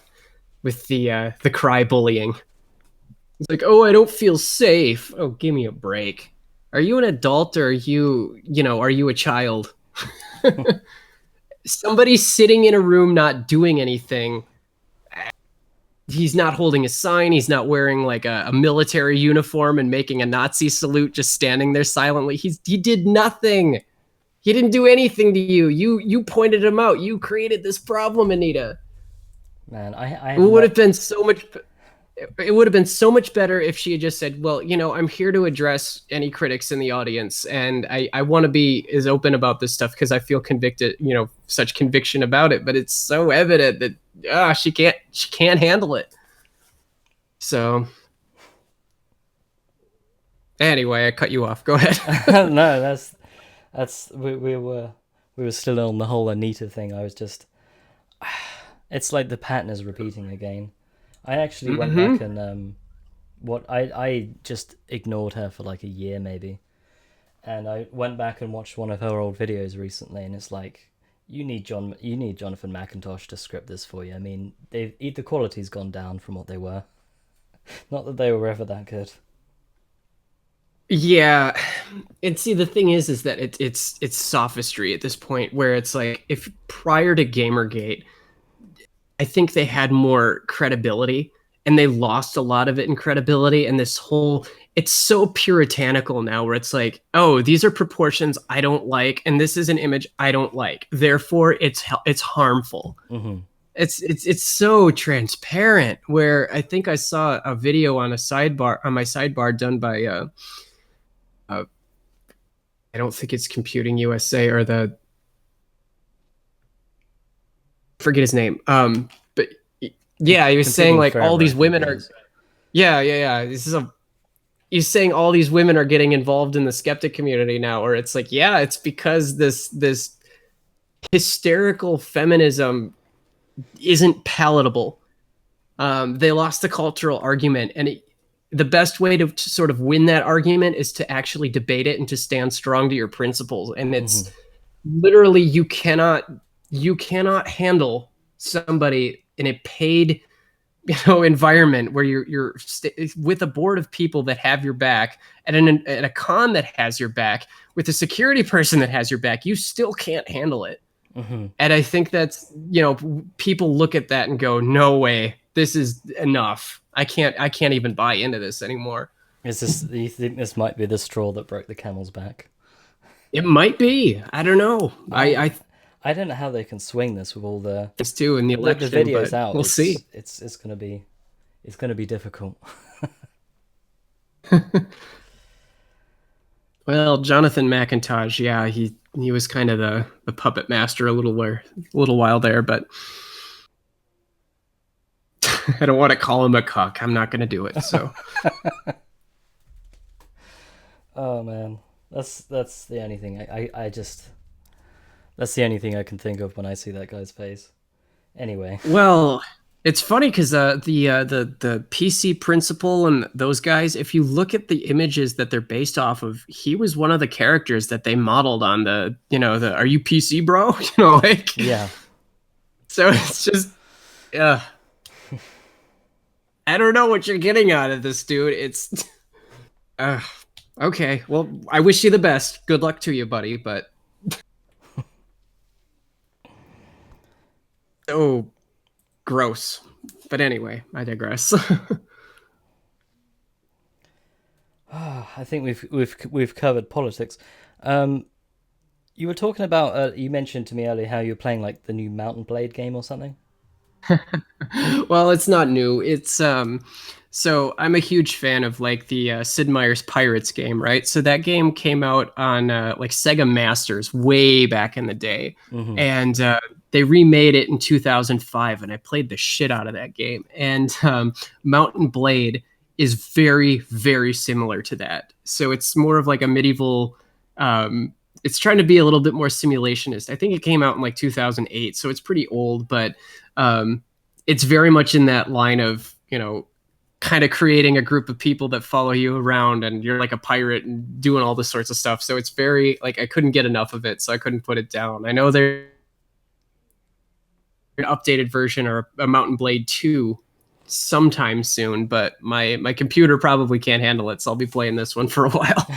[SPEAKER 2] with the cry bullying. It's like, oh, I don't feel safe. Oh, give me a break. Are you an adult, or are you a child? Somebody sitting in a room not doing anything. He's not holding a sign. He's not wearing like a military uniform and making a Nazi salute, just standing there silently. He did nothing. He didn't do anything to you. You pointed him out. You created this problem, Anita.
[SPEAKER 1] Man,
[SPEAKER 2] It would have been so much. It would have been so much better if she had just said, well, I'm here to address any critics in the audience, and I want to be as open about this stuff because I feel convicted, such conviction about it. But it's so evident that she can't handle it. So anyway, I cut you off. Go ahead.
[SPEAKER 1] No, that's we were still on the whole Anita thing. I was just, it's like the pattern is repeating again. I actually went back and I just ignored her for like a year maybe, and I went back and watched one of her old videos recently, and it's like, you need Jonathan McIntosh to script this for you. I mean, the quality's gone down from what they were. Not that they were ever that good.
[SPEAKER 2] Yeah, and see, the thing is that it's sophistry at this point, where it's like, if prior to Gamergate, I think they had more credibility, and they lost a lot of it in credibility. And it's so puritanical now, where it's like, oh, these are proportions I don't like, and this is an image I don't like, therefore it's harmful.
[SPEAKER 1] Mm-hmm.
[SPEAKER 2] It's so transparent. Where I think I saw a video on my sidebar done by I don't think it's Computing USA, or forget his name. But yeah, he was saying like all these women are. Yeah. He's saying all these women are getting involved in the skeptic community now, or it's like, yeah, it's because this hysterical feminism isn't palatable. They lost the cultural argument, and the best way to sort of win that argument is to actually debate it and to stand strong to your principles. And it's literally, you cannot handle somebody in a paid environment where you're with a board of people that have your back, at a con that has your back, with a security person that has your back. You still can't handle it. And I think that's, people look at that and go, no way, this is enough. I can't even buy into this anymore.
[SPEAKER 1] Do you think this might be the straw that broke the camel's back?
[SPEAKER 2] It might be. I don't know.
[SPEAKER 1] I don't know how they can swing this with all the
[SPEAKER 2] too in the election.
[SPEAKER 1] The videos out.
[SPEAKER 2] We'll see.
[SPEAKER 1] It's gonna be difficult.
[SPEAKER 2] Well, Jonathan McIntosh, yeah, he was kind of the puppet master a little while there, but I don't want to call him a cuck. I'm not going to do it. So.
[SPEAKER 1] Oh man, that's the only thing that's the only thing I can think of when I see that guy's face. Anyway.
[SPEAKER 2] Well, it's funny because the PC principal and those guys, if you look at the images that they're based off of, he was one of the characters that they modeled on the are you PC, bro?
[SPEAKER 1] Yeah.
[SPEAKER 2] So it's just, yeah. I don't know what you're getting out of this, dude. It's, okay. Well, I wish you the best. Good luck to you, buddy. But oh, gross. But anyway, I digress.
[SPEAKER 1] I think we've covered politics. You were talking about you mentioned to me earlier how you were playing like the new Mountain Blade game or something.
[SPEAKER 2] Well, it's not new. It's so I'm a huge fan of like the Sid Meier's Pirates game, right? So that game came out on like Sega Masters way back in the day, and they remade it in 2005, and I played the shit out of that game. And Mountain Blade is very, very similar to that. So it's more of like a medieval. It's trying to be a little bit more simulationist. I think it came out in like 2008, so it's pretty old, but it's very much in that line of, you know, kind of creating a group of people that follow you around and you're like a pirate and doing all this sorts of stuff. So it's very like, I couldn't get enough of it, so I couldn't put it down. I know there's an updated version or a Mountain Blade 2 sometime soon, but my computer probably can't handle it, so I'll be playing this one for a while.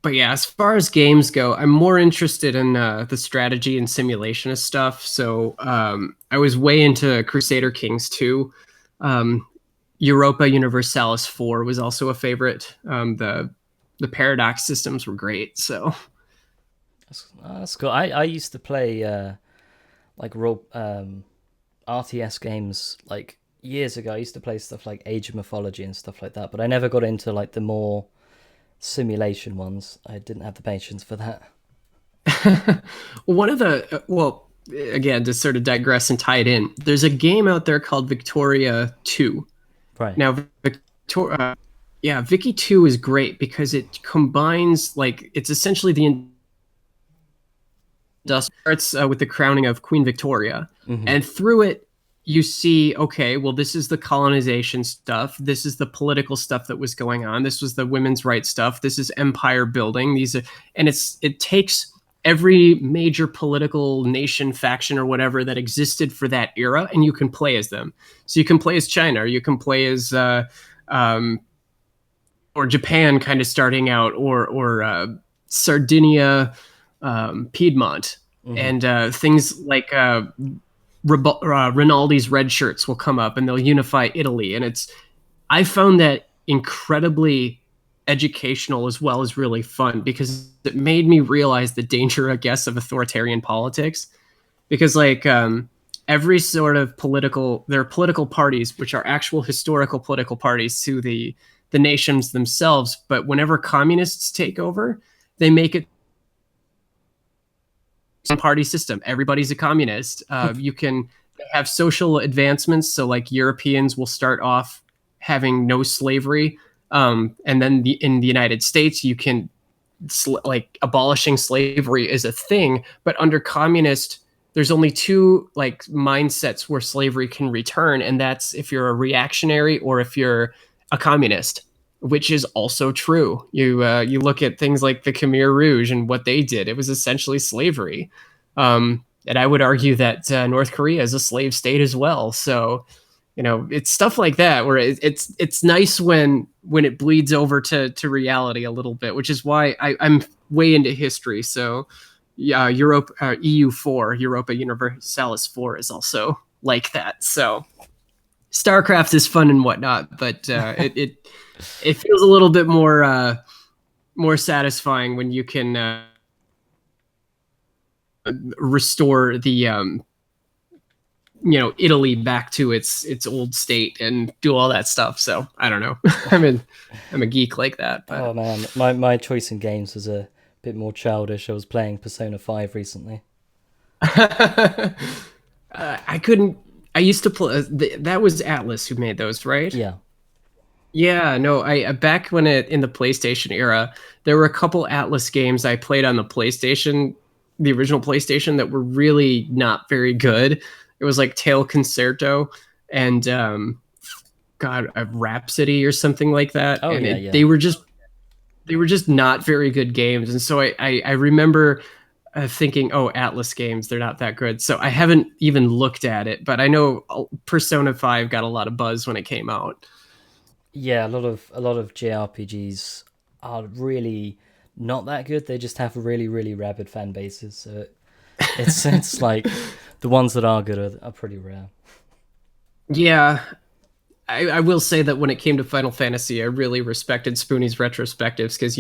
[SPEAKER 2] But yeah, as far as games go, I'm more interested in the strategy and simulationist stuff. So I was way into Crusader Kings 2. Europa Universalis 4 was also a favorite. The paradox systems were great. So
[SPEAKER 1] that's cool. I used to play like RTS games like years ago. I used to play stuff like Age of Mythology and stuff like that, but I never got into like the more simulation ones. I didn't have the patience for that.
[SPEAKER 2] One of the again, to sort of digress and tie it in, there's a game out there called Victoria 2.
[SPEAKER 1] Right.
[SPEAKER 2] Now, Vicky 2 is great because it combines, like, it's essentially the starts with the crowning of Queen Victoria, and through it you see, okay, well, this is the colonization stuff, this is the political stuff that was going on, this was the women's rights stuff, this is empire building, these are, and it takes every major political nation, faction, or whatever that existed for that era, and you can play as them. So you can play as China, or you can play as or Japan kind of starting out, or Sardinia, Piedmont, and things like Rinaldi's red shirts will come up and they'll unify Italy. And I found that incredibly educational as well as really fun, because it made me realize the danger, I guess, of authoritarian politics. Because like every sort of there are political parties which are actual historical political parties to the nations themselves, but whenever communists take over, they make it party system. Everybody's a communist. You can have social advancements. So like Europeans will start off having no slavery. And then in the United States, you can like abolishing slavery is a thing. But under communist, there's only two like mindsets where slavery can return. And that's if you're a reactionary or if you're a communist, which is also true. You look at things like the Khmer Rouge and what they did. It was essentially slavery. And I would argue that North Korea is a slave state as well. So, you know, it's stuff like that where it's nice when it bleeds over to reality a little bit, which is why I'm way into history. So yeah, EU4, Europa Universalis 4 is also like that. So StarCraft is fun and whatnot, but it feels a little bit more satisfying when you can restore the Italy back to its old state and do all that stuff. So I don't know. I'm a geek like that. But.
[SPEAKER 1] Oh man, my choice in games was a bit more childish. I was playing Persona 5 recently.
[SPEAKER 2] I used to play. That was Atlas who made those, right?
[SPEAKER 1] Yeah.
[SPEAKER 2] Yeah, no, I back when in the PlayStation era, there were a couple Atlas games I played on the PlayStation, the original PlayStation, that were really not very good. It was like Tail Concerto and Rhapsody or something like that.
[SPEAKER 1] Oh,
[SPEAKER 2] and
[SPEAKER 1] yeah.
[SPEAKER 2] They were just not very good games. And so I remember thinking, oh, Atlas games, they're not that good. So I haven't even looked at it, but I know Persona 5 got a lot of buzz when it came out.
[SPEAKER 1] Yeah, a lot of JRPGs are really not that good. They just have really, really rabid fan bases. So it's like the ones that are good are pretty rare. Yeah,
[SPEAKER 2] I will say that when it came to Final Fantasy, I really respected Spoonie's retrospectives because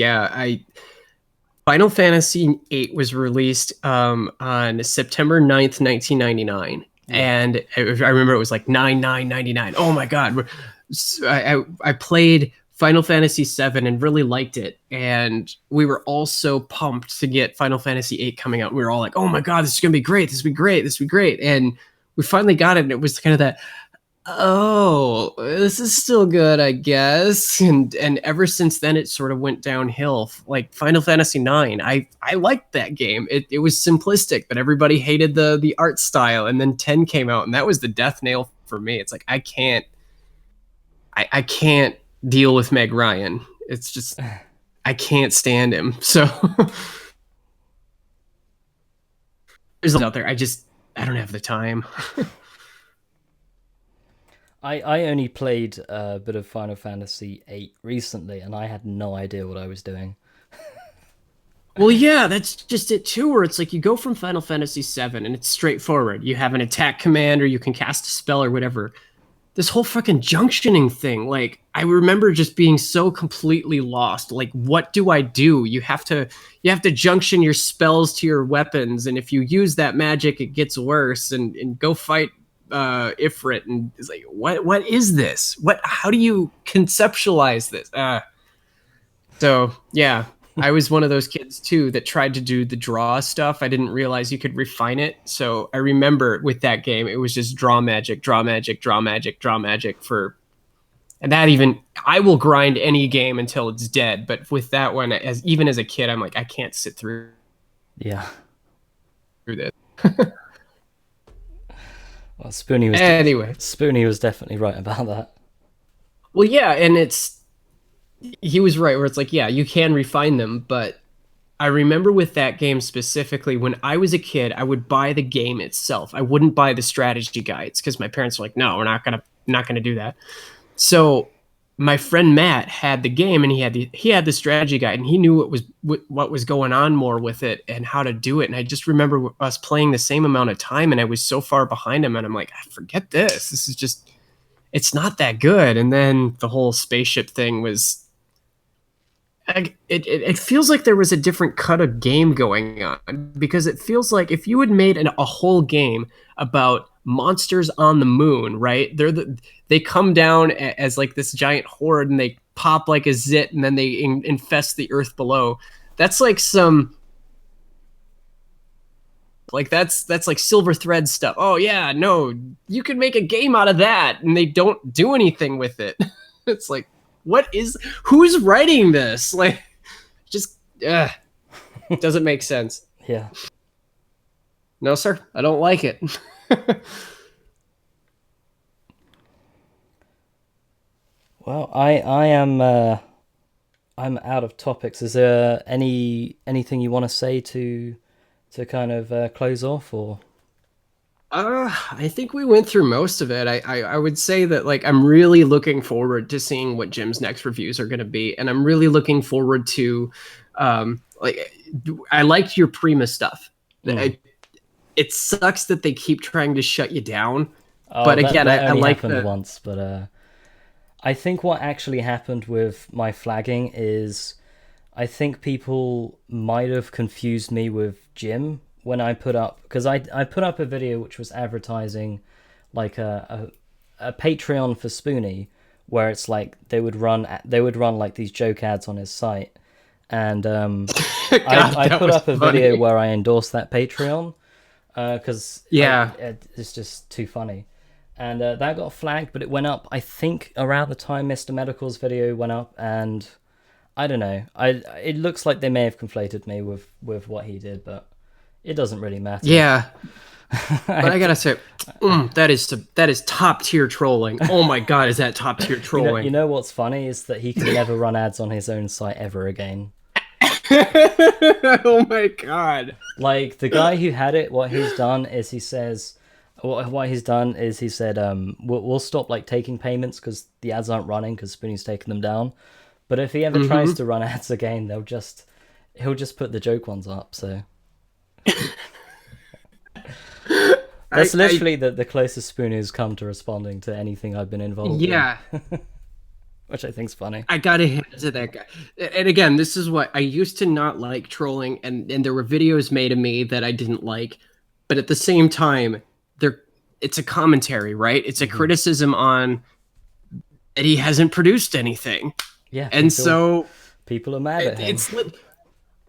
[SPEAKER 2] Final Fantasy VIII was released on September 9th, 1999. Yeah. And I remember it was like 9/9/99. Oh my God. I played Final Fantasy VII and really liked it. And we were all so pumped to get Final Fantasy VIII coming out. We were all like, oh my God, this is going to be great. This will be great. This will be great. And we finally got it. And it was kind of that, oh, this is still good, I guess. And ever since then, it sort of went downhill. Like Final Fantasy IX, I liked that game. It was simplistic, but everybody hated the art style. And then 10 came out, and that was the death nail for me. It's like I can't deal with Meg Ryan. It's just I can't stand him. So there's out there. I don't have the time.
[SPEAKER 1] I only played a bit of Final Fantasy VIII recently, and I had no idea what I was doing.
[SPEAKER 2] Well, yeah, that's just it too. Where it's like you go from Final Fantasy VII, and it's straightforward. You have an attack command, or you can cast a spell, or whatever. This whole fucking junctioning thing, like I remember just being so completely lost. Like, what do I do? You have to junction your spells to your weapons, and if you use that magic, it gets worse. And go fight Ifrit, and it's like, what is this? How do you conceptualize this? So yeah, I was one of those kids too that tried to do the draw stuff. I didn't realize you could refine it. So I remember with that game, it was just draw magic, draw magic, draw magic, draw magic for, and that even I will grind any game until it's dead. But with that one, even as a kid, I'm like, I can't sit
[SPEAKER 1] Yeah.
[SPEAKER 2] through this.
[SPEAKER 1] Well,
[SPEAKER 2] Anyway,
[SPEAKER 1] Spoonie was definitely right about that.
[SPEAKER 2] well, yeah, and he was right where it's like, yeah, you can refine them, but I remember with that game specifically, when I was a kid, I would buy the game itself. I wouldn't buy the strategy guides because my parents were like, "No, we're not gonna do that." So my friend Matt had the game, and he had the strategy guide, and he knew what was going on more with it and how to do it. And I just remember us playing the same amount of time, and I was so far behind him, and I'm like, I forget this. This is just, it's not that good. And then the whole spaceship thing was, it feels like there was a different cut of game going on, because it feels like if you had made a whole game about monsters on the moon, right? They come down as like this giant horde, and they pop like a zit, and then they infest the earth below. That's like that's like Silver Thread stuff. Oh yeah, no, you can make a game out of that, and they don't do anything with it. It's like, who's writing this? Like, just doesn't make sense.
[SPEAKER 1] Yeah.
[SPEAKER 2] No, sir, I don't like it.
[SPEAKER 1] Well, I am I'm out of topics. Is there anything you want to say to kind of close off, or?
[SPEAKER 2] I think we went through most of it. I would say that, like, I'm really looking forward to seeing what Jim's next reviews are going to be, and I'm really looking forward to, like, I liked your Prima stuff. It sucks that they keep trying to shut you down, but again,
[SPEAKER 1] that
[SPEAKER 2] I
[SPEAKER 1] only
[SPEAKER 2] like
[SPEAKER 1] happened once. But I think what actually happened with my flagging is, I think people might have confused me with Jim when I put up, because I put up a video which was advertising like a Patreon for Spoonie, where it's like they would run like these joke ads on his site, and I put up a video where I endorsed that Patreon because it's just too funny, and that got flagged, but it went up I think around the time Mister Metokur's video went up, and I don't know, it looks like they may have conflated me with what he did, but it doesn't really matter.
[SPEAKER 2] Yeah. But I gotta say, that is top tier trolling. Oh my god, is that top tier trolling?
[SPEAKER 1] You know what's funny is that he can never run ads on his own site ever again.
[SPEAKER 2] Oh my god.
[SPEAKER 1] Like, the guy who had it, what he's done is he said, we'll stop like taking payments because the ads aren't running because Spoonie's taking them down. But if he ever tries to run ads again, he'll just put the joke ones up. So that's literally the closest Spoonie has come to responding to anything I've been involved in. Yeah. Which I think's funny.
[SPEAKER 2] I gotta hand it to that guy. And again, this is what I used to not like trolling, and there were videos made of me that I didn't like, but at the same time, it's a commentary, right? It's a criticism on that he hasn't produced anything.
[SPEAKER 1] Yeah.
[SPEAKER 2] And so
[SPEAKER 1] people are mad at him.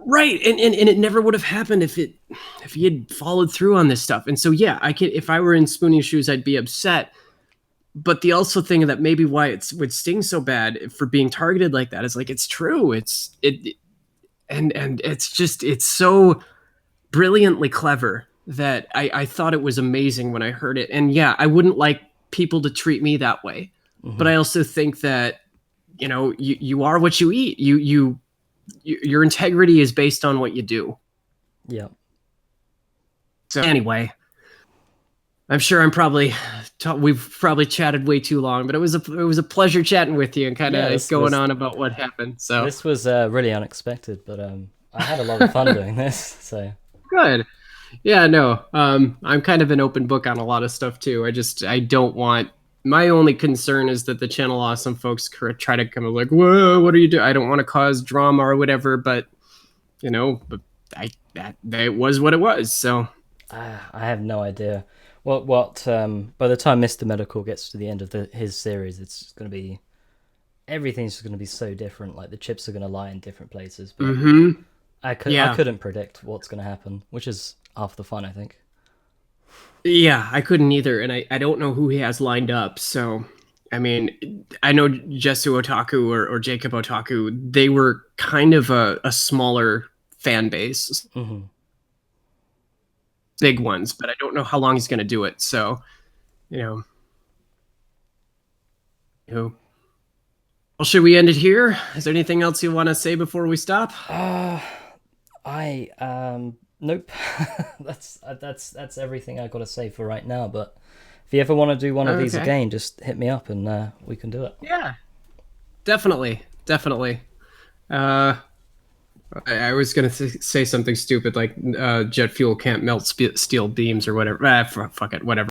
[SPEAKER 2] Right, and it never would have happened if he had followed through on this stuff. And so yeah, if I were in Spoonie's shoes, I'd be upset. but the also thing that maybe why it would sting so bad for being targeted like that is like it's true. And it's so brilliantly clever that I thought it was amazing when I heard it. And yeah, I wouldn't like people to treat me that way, but I also think that you are what you eat. Your integrity is based on what you do.
[SPEAKER 1] Yeah.
[SPEAKER 2] So anyway, I'm sure we've probably chatted way too long, but it was a pleasure chatting with you and kind of going on about what happened. So
[SPEAKER 1] this was really unexpected, but I had a lot of fun doing this. So
[SPEAKER 2] good. Yeah, no. I'm kind of an open book on a lot of stuff too. I don't want. My only concern is that the channel awesome folks try to come like, whoa, what are you doing? I don't want to cause drama or whatever, but but that was what it was. So
[SPEAKER 1] I have no idea. What by the time Mister Metokur gets to the end of his series, it's going to be everything's just going to be so different. Like the chips are going to lie in different places. But I couldn't predict what's going to happen, which is half the fun, I think.
[SPEAKER 2] Yeah, I couldn't either, and I don't know who he has lined up. So, I mean, I know Jesu Otaku or Jacob Otaku. They were kind of a smaller fan base, big ones, but I don't know how long he's going to do it. So, Well, should we end it here? Is there anything else you want to say before we stop?
[SPEAKER 1] Nope. that's everything I got to say for right now. But if you ever want to do one of these again, just hit me up and we can do it.
[SPEAKER 2] Yeah, definitely. I was gonna say something stupid like jet fuel can't melt steel beams or whatever. Fuck it, whatever.